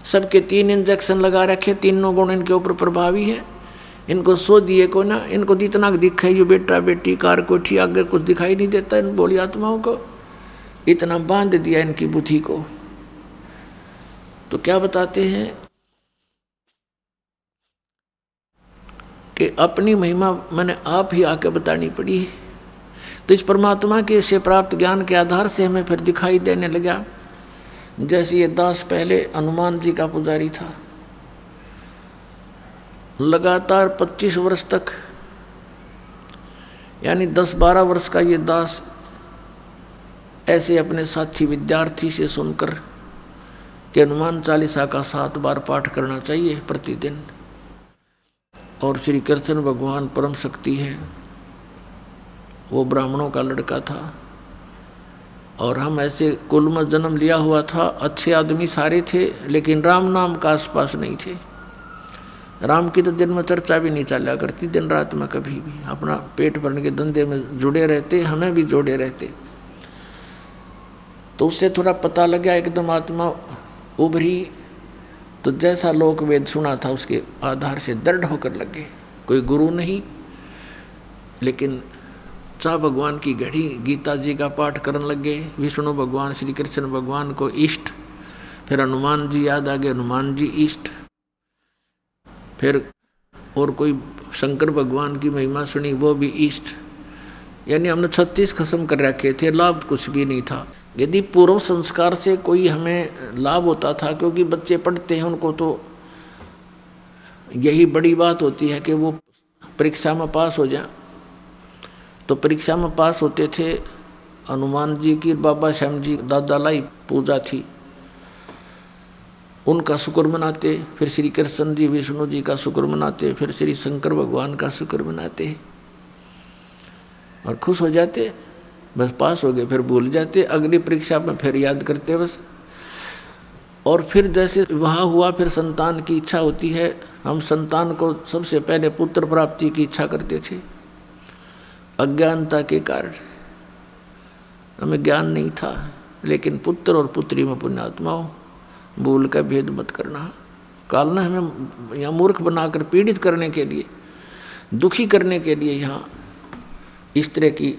सबके 3 इंजेक्शन लगा रखे, तीनों गुण इनके ऊपर प्रभावी है। इनको सो दिए को ना, इनको जितना दिखा ये बेटा बेटी कार कोठी आगे कुछ दिखाई नहीं देता इन बोली आत्माओं को, इतना बांध दिया इनकी बुद्धि को। तो क्या बताते हैं कि अपनी महिमा मैंने आप ही आके बतानी पड़ी। तो इस परमात्मा के से प्राप्त ज्ञान के आधार से हमें फिर दिखाई देने लगा। जैसे ये दास पहले हनुमान जी का पुजारी था, लगातार 25 वर्ष तक, यानी 10-12 वर्ष का ये दास ऐसे अपने साथी विद्यार्थी से सुनकर कि हनुमान चालीसा का 7 बार पाठ करना चाहिए प्रतिदिन, और श्री कृष्ण भगवान परम शक्ति है। वो ब्राह्मणों का लड़का था और हम ऐसे कुल में जन्म लिया हुआ था, अच्छे आदमी सारे थे, लेकिन राम नाम का आसपास नहीं थे। राम की तो दिन में चर्चा भी नहीं चला करती, दिन रात में कभी भी अपना पेट भरने के धंधे में जुड़े रहते, हमें भी जोड़े रहते। तो उससे थोड़ा पता लगा, एकदम आत्मा उभरी, तो जैसा लोक वेद सुना था उसके आधार से दृढ़ होकर लगे। कोई गुरु नहीं, लेकिन चाह भगवान की घड़ी गीता जी का पाठ करने लगे। विष्णु भगवान श्री कृष्ण भगवान को इष्ट, फिर हनुमान जी याद आ गए, हनुमान जी इष्ट, फिर और कोई शंकर भगवान की महिमा सुनी, वो भी इष्ट। यानी हमने 36 खत्म कर रखे थे, लाभ कुछ भी नहीं था। यदि पूर्व संस्कार से कोई हमें लाभ होता था, क्योंकि बच्चे पढ़ते हैं उनको तो यही बड़ी बात होती है कि वो परीक्षा में पास हो जाए। तो परीक्षा में पास होते थे। हनुमान जी की बाबा श्याम जी दादा लाई पूजा थी, उनका शुक्र मनाते, फिर श्री कृष्ण जी विष्णु जी का शुक्र मनाते, फिर श्री शंकर भगवान का शुक्र मनाते और खुश हो जाते। बस पास हो गए, फिर भूल जाते, अगली परीक्षा में फिर याद करते बस। और फिर जैसे वहाँ हुआ, फिर संतान की इच्छा होती है। हम संतान को सबसे पहले पुत्र प्राप्ति की इच्छा करते थे, अज्ञानता के कारण हमें ज्ञान नहीं था। लेकिन पुत्र और पुत्री में पुण्यात्माओं, भूल का भेद मत करना। काल ने हमें यहाँ मूर्ख बनाकर पीड़ित करने के लिए, दुखी करने के लिए यहाँ इस तरह की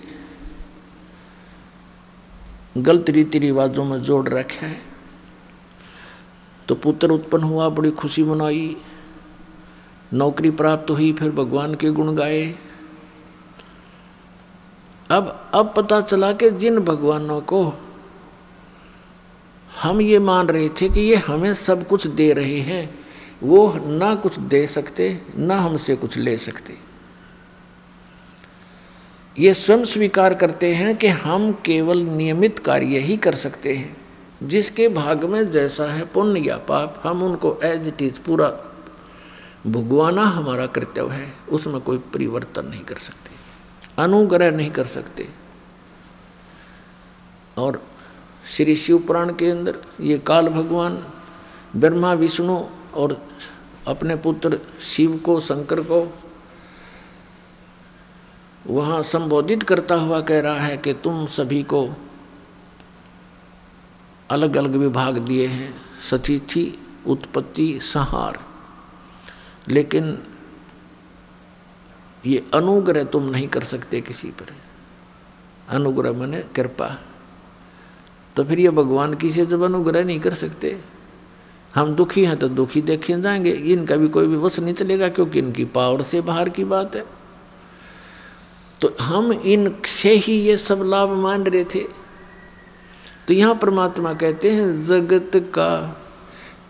गलत रीति रिवाजों में जोड़ रखा है। तो पुत्र उत्पन्न हुआ, बड़ी खुशी मनाई, नौकरी प्राप्त हुई, फिर भगवान के गुण गाए। अब पता चला कि जिन भगवानों को हम ये मान रहे थे कि ये हमें सब कुछ दे रहे हैं, वो ना कुछ दे सकते ना हमसे कुछ ले सकते। ये स्वयं स्वीकार करते हैं कि हम केवल नियमित कार्य ही कर सकते हैं। जिसके भाग में जैसा है पुण्य या पाप, हम उनको एज इट इज पूरा भुगवाना हमारा कर्तव्य है। उसमें कोई परिवर्तन नहीं कर सकते, अनुग्रह नहीं कर सकते। और श्री शिव पुराण के अंदर ये काल भगवान ब्रह्मा विष्णु और अपने पुत्र शिव को, शंकर को वहाँ संबोधित करता हुआ कह रहा है कि तुम सभी को अलग अलग विभाग दिए हैं, सतिथि, उत्पत्ति, संहार, लेकिन ये अनुग्रह तुम नहीं कर सकते किसी पर। अनुग्रह माने कृपा। तो फिर ये भगवान की से जब अनुग्रह नहीं कर सकते, हम दुखी हैं तो दुखी देखे जाएंगे, इनका भी कोई भी वश नहीं चलेगा, क्योंकि इनकी पावर से बाहर की बात है। तो हम इनसे ही ये सब लाभ मान रहे थे। तो यहाँ परमात्मा कहते हैं जगत का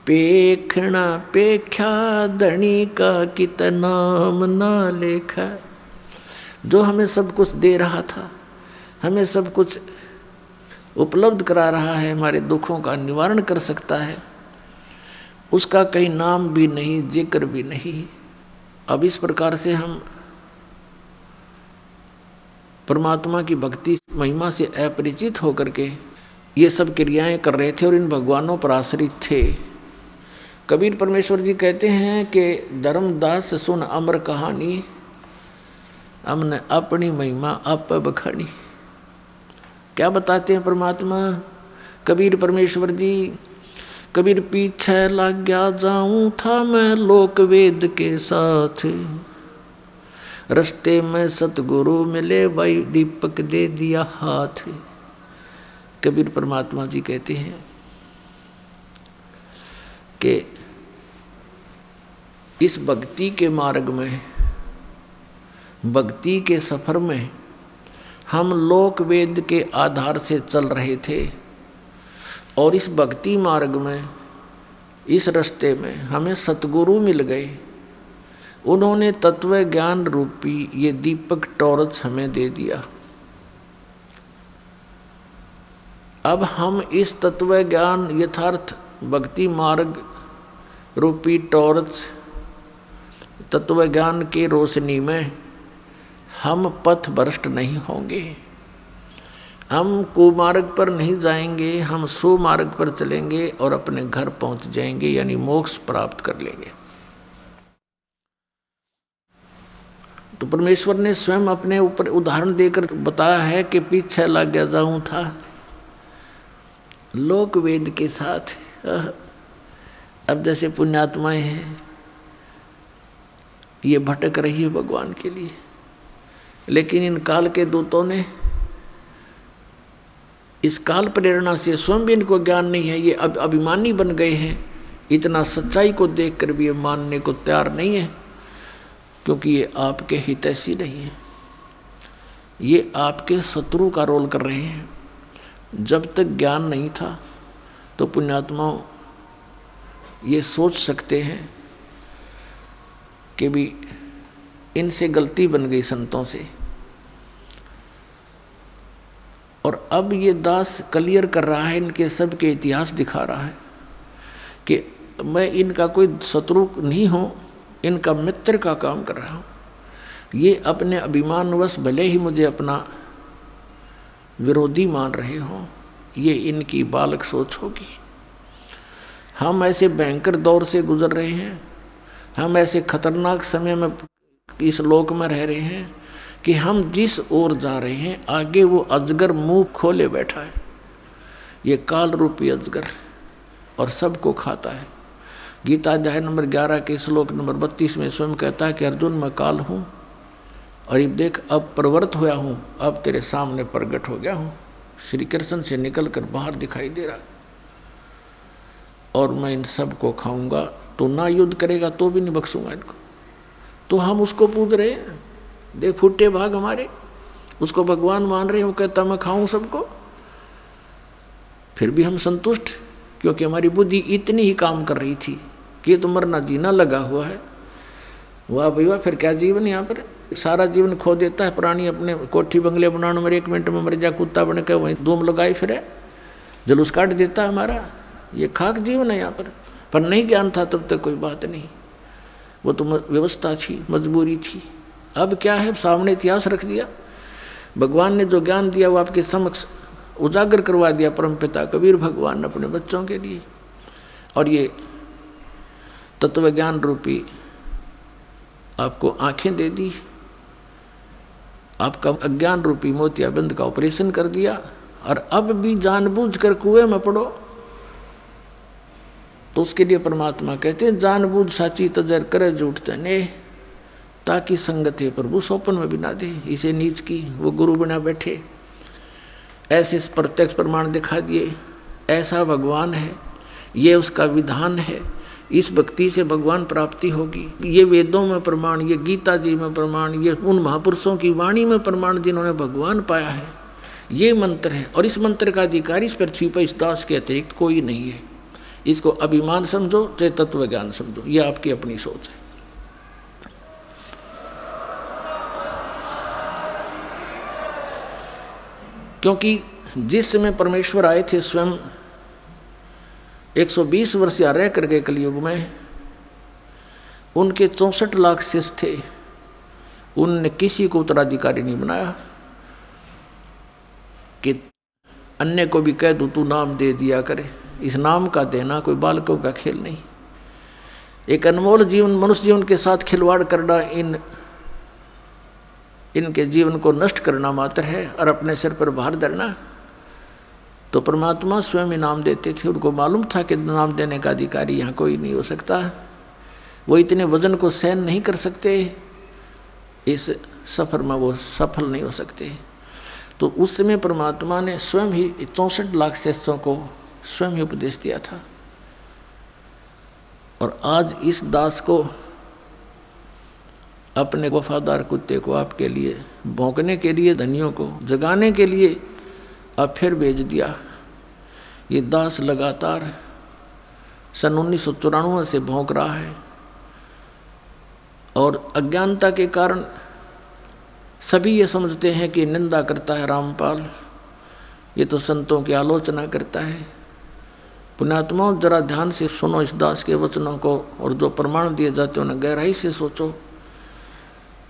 पेखना पेख्या धनी का कित नाम ना लेखा। जो हमें सब कुछ दे रहा था, हमें सब कुछ उपलब्ध करा रहा है, हमारे दुखों का निवारण कर सकता है, उसका कहीं नाम भी नहीं, जिक्र भी नहीं। अब इस प्रकार से हम परमात्मा की भक्ति महिमा से अपरिचित होकर के ये सब क्रियाएं कर रहे थे और इन भगवानों पर आश्रित थे। कबीर परमेश्वर जी कहते हैं कि धर्मदास सुन अमर कहानी, हमने अपनी महिमा आप बखानी। क्या बताते हैं परमात्मा कबीर परमेश्वर जी? कबीर पीछे लग गया जाऊं था मैं लोक वेद के साथ, रस्ते में सतगुरु मिले भाई दीपक दे दिया हाथ। कबीर परमात्मा जी कहते हैं कि इस भक्ति के मार्ग में, भक्ति के सफर में हम लोक वेद के आधार से चल रहे थे और इस भक्ति मार्ग में, इस रास्ते में हमें सतगुरु मिल गए। उन्होंने तत्व ज्ञान रूपी ये दीपक टॉर्च हमें दे दिया। अब हम इस तत्व ज्ञान यथार्थ भक्ति मार्ग रूपी टॉर्च तत्व ज्ञान की रोशनी में हम पथ भ्रष्ट नहीं होंगे, हम कुमार्ग पर नहीं जाएंगे, हम सुमार्ग पर चलेंगे और अपने घर पहुंच जाएंगे, यानी मोक्ष प्राप्त कर लेंगे। तो परमेश्वर ने स्वयं अपने ऊपर उदाहरण देकर बताया है कि पीछे लग गया जाऊं था लोक वेद के साथ। अब जैसे पुण्यात्माएं हैं, ये भटक रही है भगवान के लिए, लेकिन इन काल के दूतों ने इस काल प्रेरणा से स्वयं भी इनको ज्ञान नहीं है, ये अब अभिमानी बन गए हैं, इतना सच्चाई को देखकर भी ये मानने को तैयार नहीं है, क्योंकि ये आपके हितैषी नहीं है, ये आपके शत्रु का रोल कर रहे हैं। जब तक ज्ञान नहीं था तो पुण्यात्माओं ये सोच सकते हैं कि भी इनसे गलती बन गई संतों से, और अब ये दास क्लियर कर रहा है, इनके सब के इतिहास दिखा रहा है कि मैं इनका कोई शत्रु नहीं हूँ, इनका मित्र का काम कर रहा हूँ। ये अपने अभिमानवश भले ही मुझे अपना विरोधी मान रहे हो, ये इनकी बालक सोच होगी। हम ऐसे भयंकर दौर से गुजर रहे हैं, हम ऐसे खतरनाक समय में इस लोक में रह रहे हैं कि हम जिस ओर जा रहे हैं आगे वो अजगर मुंह खोले बैठा है, ये काल रूपी अजगर, और सबको खाता है। गीता अध्याय नंबर 11 के श्लोक नंबर 32 में स्वयं कहता है कि अर्जुन मैं काल हूँ और ये देख अब प्रवृत्त हुआ हूँ, अब तेरे सामने प्रकट हो गया हूँ, श्री कृष्ण से निकल कर बाहर दिखाई दे रहा, और मैं इन सब को खाऊंगा। तो ना युद्ध करेगा तो भी नहीं बख्शूंगा इनको। तो हम उसको पूज रहे हैं, देख फुटे भाग हमारे, उसको भगवान मान रहे हैं, वो कहता मैं खाऊं सबको, फिर भी हम संतुष्ट, क्योंकि हमारी बुद्धि इतनी ही काम कर रही थी कि ये तो मरना जीना लगा हुआ है। वाह भाई वाह, फिर क्या जीवन यहाँ पर, सारा जीवन खो देता है प्राणी, अपने कोठी बंगले बनाने में 1 मिनट में मर जा, कुत्ता बन के वहीं धूम लगाए फिर जुलूस काट देता है हमारा। ये खाक जीवन है यहाँ पर नहीं ज्ञान था तब तक कोई बात नहीं, वो तो व्यवस्था थी, मजबूरी थी। अब क्या है, सामने इतिहास रख दिया, भगवान ने जो ज्ञान दिया वो आपके समक्ष उजागर करवा दिया परमपिता कबीर भगवान ने अपने बच्चों के लिए। और ये तत्व ज्ञान रूपी आपको आंखें दे दी, आपका अज्ञान रूपी मोतियाबिंद का ऑपरेशन कर दिया, और अब भी जानबूझकर कुएं में पड़ो। तो उसके लिए परमात्मा कहते हैं जानबूझ साची तजर करे झूठ तने, ताकि संगत है प्रभु सोपन में भी ना दे। इसे नीच की वो गुरु बना बैठे, ऐसे प्रत्यक्ष प्रमाण दिखा दिए, ऐसा भगवान है, ये उसका विधान है, इस भक्ति से भगवान प्राप्ति होगी। ये वेदों में प्रमाण, ये गीता जी में प्रमाण, ये उन महापुरुषों की वाणी में प्रमाण जिन्होंने भगवान पाया है, ये मंत्र है, और इस मंत्र का अधिकारी इस पृथ्वी पर इस दास के अतिरिक्त कोई नहीं है। इसको अभिमान समझो चाहे तत्व ज्ञान समझो, ये आपकी अपनी सोच है। क्योंकि जिस समय परमेश्वर आए थे स्वयं 120 वर्ष या रह करके कलयुग में, उनके 64 लाख शिष्य थे, उनने किसी को उत्तराधिकारी नहीं बनाया कि अन्य को भी कह दूं तू नाम दे दिया करे। इस नाम का देना कोई बालकों का खेल नहीं। एक अनमोल जीवन, मनुष्य जीवन के साथ खिलवाड़ करना, इनके जीवन को नष्ट करना मात्र है, और अपने सिर पर भार धरना। तो परमात्मा स्वयं इनाम देते थे। उनको मालूम था कि नाम देने का अधिकारी यहाँ कोई नहीं हो सकता, वो इतने वजन को सहन नहीं कर सकते, इस सफर में वो सफल नहीं हो सकते। तो उस समय परमात्मा ने स्वयं ही 64 लाख शिष्यों को स्वयं ही उपदेश दिया था। और आज इस दास को, अपने वफादार कुत्ते को आपके लिए भौंकने के लिए, धनियों को जगाने के लिए अब फिर भेज दिया। ये दास लगातार सन 1994 से भौंक रहा है, और अज्ञानता के कारण सभी ये समझते हैं कि निंदा करता है रामपाल, ये तो संतों की आलोचना करता है। पुण्यात्माओं, जरा ध्यान से सुनो इस दास के वचनों को, और जो प्रमाण दिए जाते हैं उन्हें गहराई से सोचो।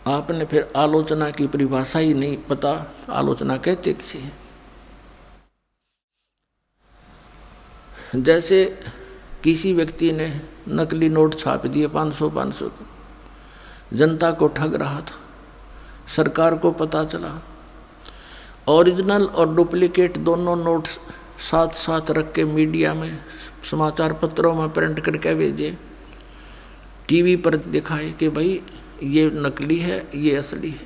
आपने फिर आलोचना की परिभाषा ही नहीं पता, आलोचना कहते किसे। जैसे किसी व्यक्ति ने नकली नोट छाप दिए 500 के, जनता को ठग रहा था, सरकार को पता चला, ओरिजिनल और डुप्लीकेट दोनों नोट साथ साथ रख के मीडिया में, समाचार पत्रों में प्रिंट करके भेजे, टीवी पर दिखाए कि भाई ये नकली है, ये असली है।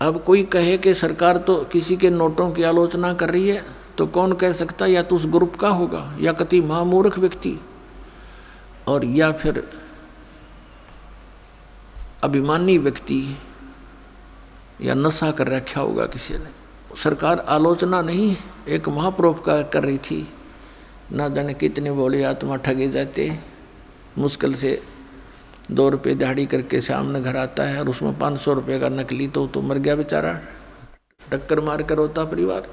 अब कोई कहे कि सरकार तो किसी के नोटों की आलोचना कर रही है, तो कौन कह सकता, या तो उस ग्रुप का होगा, या कति महामूर्ख व्यक्ति, और या फिर अभिमानी व्यक्ति, या नशा कर रखा होगा किसी ने। सरकार आलोचना नहीं, एक महापरोपकार कर रही थी। ना जाने कितने बोले आत्मा ठगे जाते, मुश्किल से 2 रुपये दिहाड़ी करके सामने घर आता है, और उसमें 500 रुपये का नकली, तो मर गया बेचारा, टक्कर मार कर होता परिवार।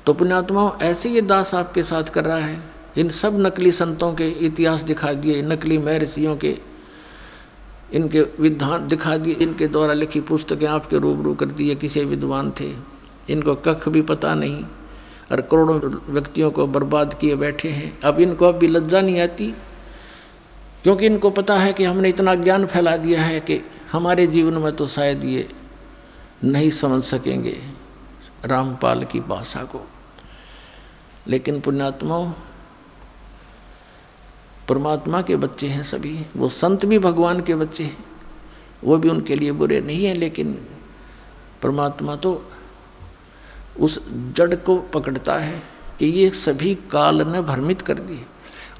तो पुण्यात्माओं, ऐसे ये दास आपके साथ कर रहा है। इन सब नकली संतों के इतिहास दिखा दिए, नकली महर्षियों के इनके विद्वान दिखा दिए, इनके द्वारा लिखी पुस्तकें आपके रूबरू कर दिए, किसी विद्वान थे, इनको कख भी पता नहीं, और करोड़ों व्यक्तियों को बर्बाद किए बैठे हैं। अब इनको अब भी लज्जा नहीं आती, क्योंकि इनको पता है कि हमने इतना ज्ञान फैला दिया है कि हमारे जीवन में तो शायद ये नहीं समझ सकेंगे रामपाल की भाषा को। लेकिन पुण्यात्माओं, परमात्मा के बच्चे हैं सभी, वो संत भी भगवान के बच्चे हैं, वो भी उनके लिए बुरे नहीं हैं। लेकिन परमात्मा तो उस जड़ को पकड़ता है कि ये सभी काल ने भ्रमित कर दिए,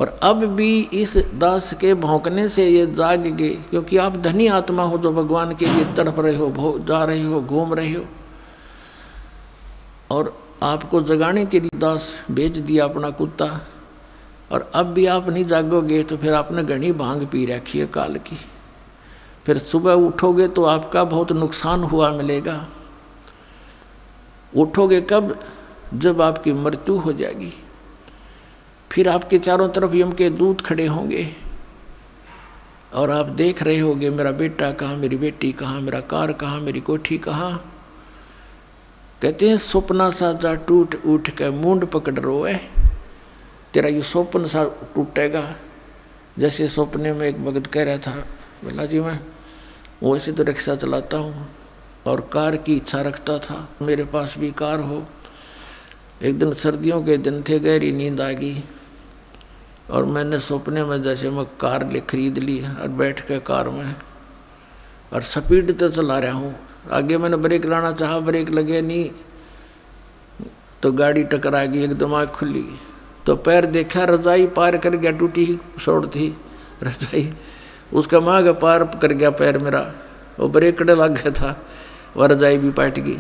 और अब भी इस दास के भौंकने से ये जाग गए, क्योंकि आप धनी आत्मा हो जो भगवान के लिए तड़प रहे हो, जा रहे हो, घूम रहे हो, और आपको जगाने के लिए दास भेज दिया अपना कुत्ता, और अब भी आप नहीं जागोगे तो फिर आपने घनी भांग पी रखी है काल की, फिर सुबह उठोगे तो आपका बहुत नुकसान हुआ मिलेगा। उठोगे कब? जब आपकी मृत्यु हो जाएगी, फिर आपके चारों तरफ यम के दूत खड़े होंगे, और आप देख रहे होगे मेरा बेटा कहाँ, मेरी बेटी कहाँ, मेरा कार कहाँ, मेरी कोठी कहाँ। कहते हैं सपना सा जा टूट उठ के मूंड पकड़ रोए, तेरा ये स्वप्न सा टूटेगा। जैसे सपने में एक भगत कह रहा था, बोला जी मैं वैसे तो रिक्शा चलाता हूँ और कार की इच्छा रखता था, मेरे पास भी कार हो। एक दिन सर्दियों के दिन थे, गहरी नींद आ गई, और मैंने सपने में जैसे मैं कार ले खरीद ली और बैठ के कार में, और स्पीड तो चला रहा हूँ। आगे मैंने ब्रेक लाना चाहा, ब्रेक लगे नहीं, तो गाड़ी टकरा गई, एकदम आँख खुली, तो पैर देखा, रजाई पार कर गया, टूटी ही शोड़ थी रजाई, उसका मांग पार कर गया पैर मेरा, वो ब्रेक लग गया था, वह रजाई भी पाट गई।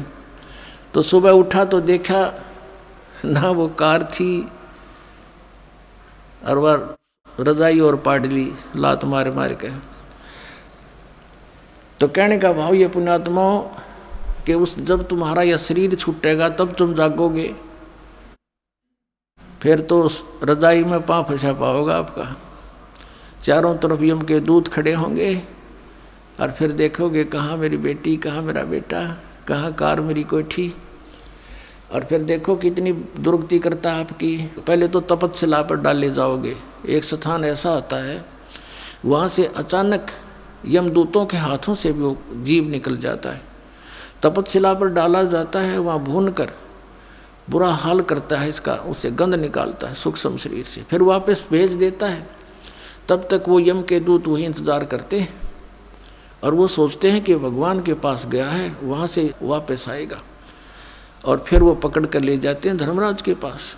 तो सुबह उठा तो देखा ना वो कार थी, और वह रजाई और पाडली लात मारे मारे के। तो कहने का भाव ये पुण्यात्मा कि उस जब तुम्हारा यह शरीर छूटेगा तब तुम जागोगे, फिर तो उस रजाई में पाँव फंसा पाओगा आपका। चारों तरफ यम के दूत खड़े होंगे और फिर देखोगे कहाँ मेरी बेटी, कहाँ मेरा बेटा, कहाँ कार मेरी कोठी। और फिर देखो कितनी दुर्गति करता है आपकी। पहले तो तपस्या पर डाले जाओगे। एक स्थान ऐसा होता है वहाँ से अचानक यमदूतों के हाथों से भी वो जीव निकल जाता है। तपस्या पर डाला जाता है, वहाँ भून कर बुरा हाल करता है इसका, उससे गंध निकालता है सूक्ष्म शरीर से, फिर वापस भेज देता है। तब तक वो यम के दूत वही इंतज़ार करते हैं और वो सोचते हैं कि भगवान के पास गया है, वहाँ से वापस आएगा। और फिर वो पकड़ कर ले जाते हैं धर्मराज के पास।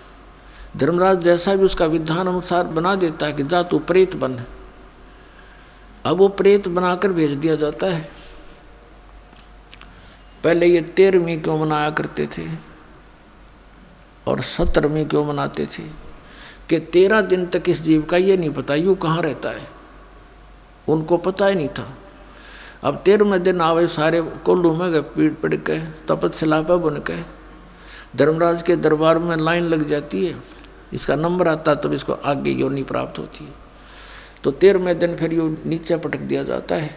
धर्मराज जैसा भी उसका विधान अनुसार बना देता है कि जा तू प्रेत बन। अब वो प्रेत बनाकर भेज दिया जाता है। पहले ये 13वीं क्यों मनाया करते थे और 17वीं क्यों मनाते थे कि 13 दिन तक इस जीव का ये नहीं पता यूँ कहाँ रहता है, उनको पता ही नहीं था। अब 13वें दिन आवे सारे कोल्लू में गए, पीट पड़ के तपस्या पर बन के धर्मराज के दरबार में लाइन लग जाती है। इसका नंबर आता तब इसको आगे योनि प्राप्त होती है। तो 13वें दिन फिर यो नीचे पटक दिया जाता है।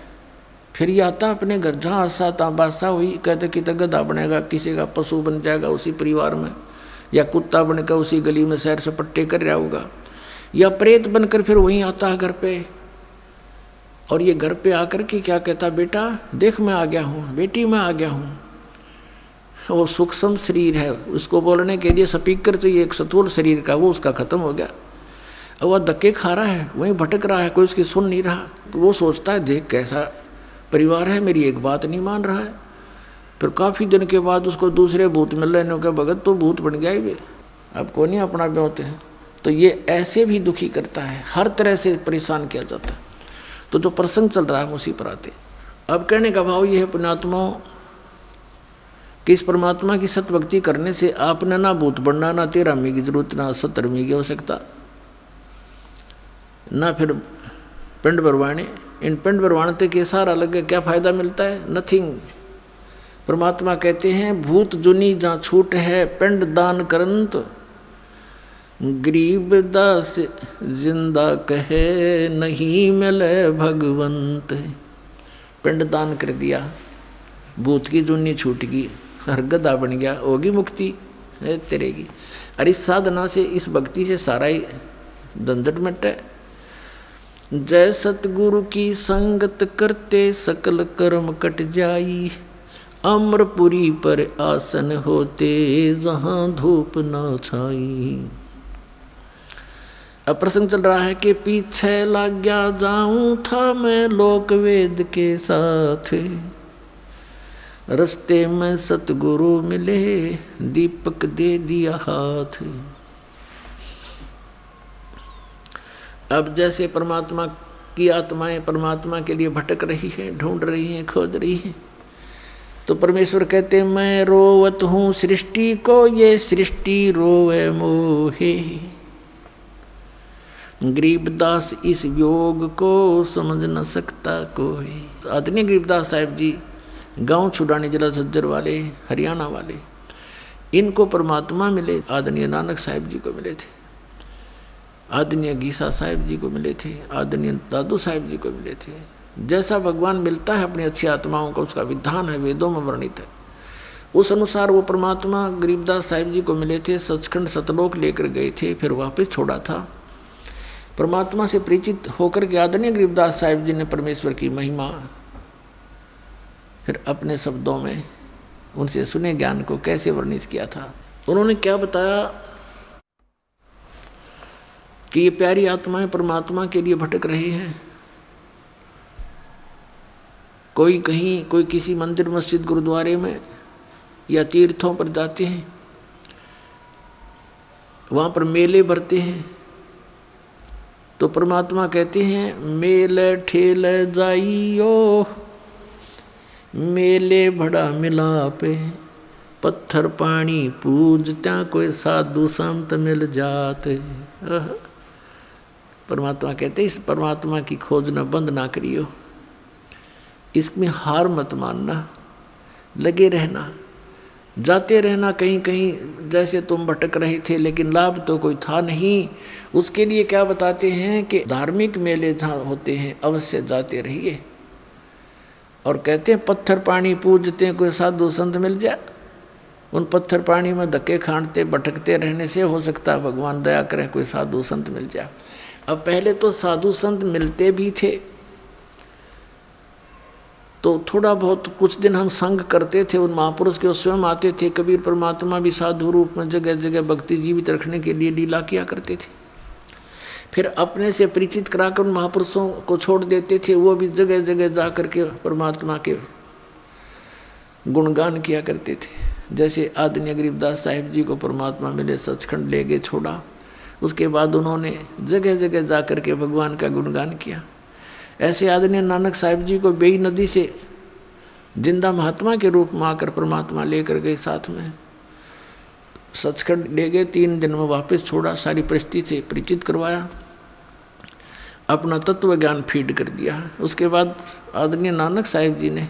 फिर ये आता अपने घर, जहाँ आशा ता बादशाह हुई, कहते कि गधा बनेगा, किसी का पशु बन जाएगा उसी परिवार में, या कुत्ता बनकर उसी गली में सैर सपट्टे कर रहा होगा, या प्रेत बनकर फिर वहीं आता है घर पे। और ये घर पे आकर के क्या कहता, बेटा देख मैं आ गया हूँ, बेटी मैं आ गया हूँ। वो सूक्ष्म शरीर है, उसको बोलने के लिए स्पीकर चाहिए एक स्थूल शरीर का, वो उसका खत्म हो गया। अब वह धक्के खा रहा है, वहीं भटक रहा है, कोई उसकी सुन नहीं रहा। वो सोचता है देख कैसा परिवार है, मेरी एक बात नहीं मान रहा है। फिर काफ़ी दिन के बाद उसको दूसरे भूत मिल रहे हैं, भगत तो भूत बन गया ही वे, अब को नहीं अपना ब्योते हैं। तो ये ऐसे भी दुखी करता है, हर तरह से परेशान किया जाता है। तो जो प्रसंग चल रहा है उसी पर आते। अब कहने का भाव ये है पुण्यात्माओं कि इस परमात्मा की सतभक्ति करने से आपने ना भूत बनना, ना 13वीं की जरूरत, ना 17वीं की आवश्यकता, ना फिर पिंड भरवाने। इन पिंड भरवाने के सारा लगे क्या फायदा मिलता है? नथिंग। परमात्मा कहते हैं भूत जुनी जहाँ छूट है पिंड दान करंत, गरीब दास जिंदा कहे नहीं मिले भगवंत। पिंड दान कर दिया, भूत की जुनी छूट गई, हर गधा बन गया, होगी मुक्ति है तेरे की। और इस साधना से, इस भक्ति से सारा ही झंझट मिटे। जय सतगुरु की संगत करते सकल कर्म कट जाई, अम्रपुरी पर आसन होते जहाँ धूप न छाई। अब प्रसंग चल रहा है कि पीछे लग गया जाऊं था मैं लोक वेद के साथ, रस्ते में सतगुरु मिले दीपक दे दिया हाथ। अब जैसे परमात्मा की आत्माएं परमात्मा के लिए भटक रही है, ढूंढ रही हैं, खोज रही हैं, तो परमेश्वर कहते मैं रोवत हूँ सृष्टि को, ये सृष्टि रोवे मोहे। गरीबदास इस योग को समझ न सकता कोई। आदरणीय गरीबदास साहिब जी गांव छुड़ाने जिला झज्जर वाले, हरियाणा वाले, इनको परमात्मा मिले, आदरणीय नानक साहिब जी को मिले थे, आदरणीय गीसा साहिब जी को मिले थे, आदरणीय दादू साहिब जी को मिले थे। जैसा भगवान मिलता है अपनी अच्छी आत्माओं का, उसका विधान है, वेदों में वर्णित है। उस अनुसार वो परमात्मा गरीबदास साहिब जी को मिले थे, सचखंड सतलोक लेकर गए थे, फिर वापस छोड़ा था। परमात्मा से परिचित होकर के आदरणीय गरीबदास साहिब जी ने परमेश्वर की महिमा फिर अपने शब्दों में उनसे सुने ज्ञान को कैसे वर्णित किया था। उन्होंने क्या बताया कि ये प्यारी आत्माएं परमात्मा के लिए भटक रही हैं। कोई कहीं, कोई किसी मंदिर मस्जिद गुरुद्वारे में या तीर्थों पर जाते हैं, वहाँ पर मेले भरते हैं, तो परमात्मा कहते हैं मेले ठेले जाइयो, मेले बड़ा मिलापे, पत्थर पानी पूजत्या कोई साधु संत मिल जाते। परमात्मा कहते इस परमात्मा की खोज न बंद ना करियो, इसमें हार मत मानना, लगे रहना, जाते रहना कहीं कहीं। जैसे तुम भटक रहे थे लेकिन लाभ तो कोई था नहीं, उसके लिए क्या बताते हैं कि धार्मिक मेले जहाँ होते हैं अवश्य जाते रहिए। और कहते हैं पत्थर पानी पूजते हैं कोई साधु संत मिल जाए। उन पत्थर पानी में धक्के खांडते भटकते रहने से हो सकता है भगवान दया करें कोई साधु संत मिल जाए। अब पहले तो साधु संत मिलते भी थे तो थोड़ा बहुत कुछ दिन हम संग करते थे, उन महापुरुष के स्वयं आते थे। कबीर परमात्मा भी साधु रूप में जगह जगह भक्ति जीवित रखने के लिए लीला किया करते थे। फिर अपने से परिचित कराकर उन महापुरुषों को छोड़ देते थे, वो भी जगह जगह जा कर के परमात्मा के गुणगान किया करते थे। जैसे आदरणीय गरीबदास साहिब जी को परमात्मा मिले, सचखंड ले गए, छोड़ा, उसके बाद उन्होंने जगह जगह जा कर के भगवान का गुणगान किया। ऐसे आदरणीय नानक साहिब जी को बेई नदी से जिंदा महात्मा के रूप में आकर परमात्मा लेकर गए, साथ में सचखंड ले गए, 3 दिन में वापस छोड़ा, सारी परिस्थिति से परिचित करवाया, अपना तत्व ज्ञान फीड कर दिया। उसके बाद आदरणीय नानक साहिब जी ने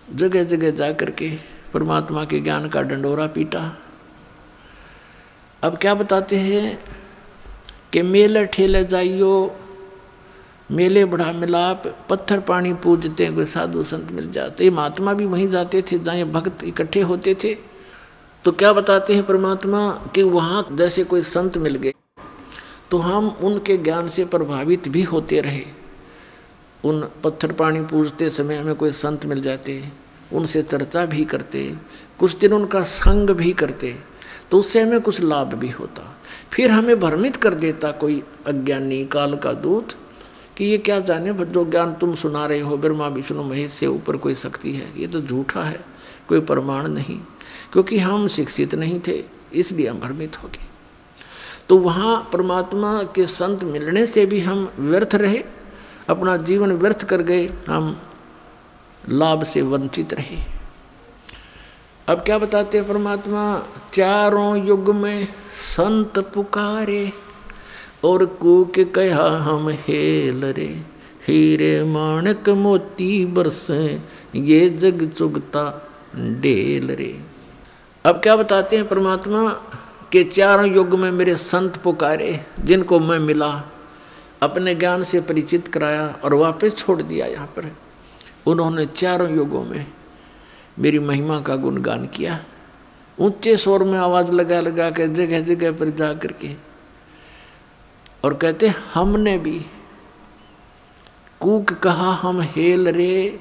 जगह जगह जा कर के परमात्मा के ज्ञान का डंडोरा पीटा। अब क्या बताते हैं कि मेले ठेले जाइयो, मेले बड़ा मिलाप, पत्थर पानी पूजते हैं कोई साधु संत मिल जाते। ये महात्मा भी वहीं जाते थे जहाँ भक्त इकट्ठे होते थे। तो क्या बताते हैं परमात्मा कि वहाँ जैसे कोई संत मिल गए तो हम उनके ज्ञान से प्रभावित भी होते रहे। उन पत्थर पानी पूजते समय हमें कोई संत मिल जाते, उनसे चर्चा भी करते, कुछ दिन उनका संग भी करते, तो उससे हमें कुछ लाभ भी होता। फिर हमें भ्रमित कर देता कोई अज्ञानी काल का दूत कि ये क्या जाने जो ज्ञान तुम सुना रहे हो ब्रह्मा विष्णु महेश से ऊपर कोई शक्ति है, ये तो झूठा है, कोई प्रमाण नहीं। क्योंकि हम शिक्षित नहीं थे इसलिए हम भ्रमित हो गए। तो वहाँ परमात्मा के संत मिलने से भी हम व्यर्थ रहे, अपना जीवन व्यर्थ कर गए, हम लाभ से वंचित रहे। अब क्या बताते हैं परमात्मा, चारों युग में संत पुकारे और कूक कहा हम हेल रे, हीरे माणक मोती बरसे ये जग चुगता डेल रे। अब क्या बताते हैं परमात्मा कि चारों युग में मेरे संत पुकारे, जिनको मैं मिला, अपने ज्ञान से परिचित कराया और वापस छोड़ दिया। यहाँ पर उन्होंने चारों युगों में मेरी महिमा का गुणगान किया, ऊंचे स्वर में आवाज़ लगा लगा कर जगह जगह पर जा करके, और कहते हमने भी कूक कहा हम हेल रे,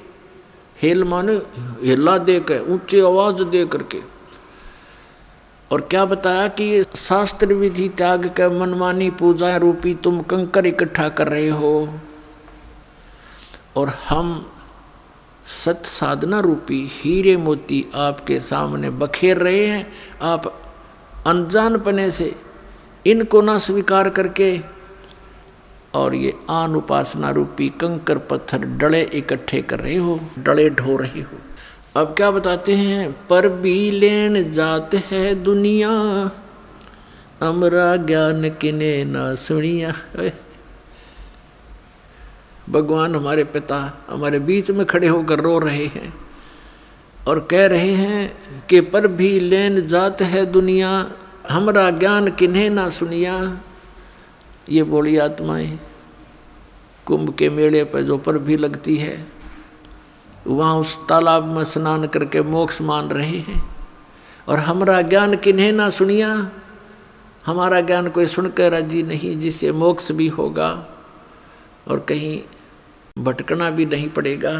हेल माने हिला दे कर, ऊंची आवाज़ दे करके। और क्या बताया कि ये शास्त्र विधि त्याग कर मनमानी पूजा रूपी तुम कंकर इकट्ठा कर रहे हो, और हम सत साधना रूपी हीरे मोती आपके सामने बखेर रहे हैं। आप अनजानपने से इनको ना स्वीकार करके और ये आन उपासना रूपी कंकर पत्थर डले इकट्ठे कर रहे हो, डले ढो रहे हो। अब क्या बताते हैं, पर भी लेन जात है दुनिया, अमरा ज्ञान किने ना सुनिया। भगवान हमारे पिता हमारे बीच में खड़े होकर रो रहे हैं और कह रहे हैं कि पर भी लेन जात है दुनिया, हमरा ज्ञान किन्हें ना सुनिया। ये बोली आत्माएं कुंभ के मेले पर जो पर भी लगती है, वहाँ उस तालाब में स्नान करके मोक्ष मान रहे हैं, और हमरा ज्ञान किन्हें ना सुनिया। हमारा ज्ञान कोई सुनकर राजी नहीं, जिससे मोक्ष भी होगा और कहीं भटकना भी नहीं पड़ेगा।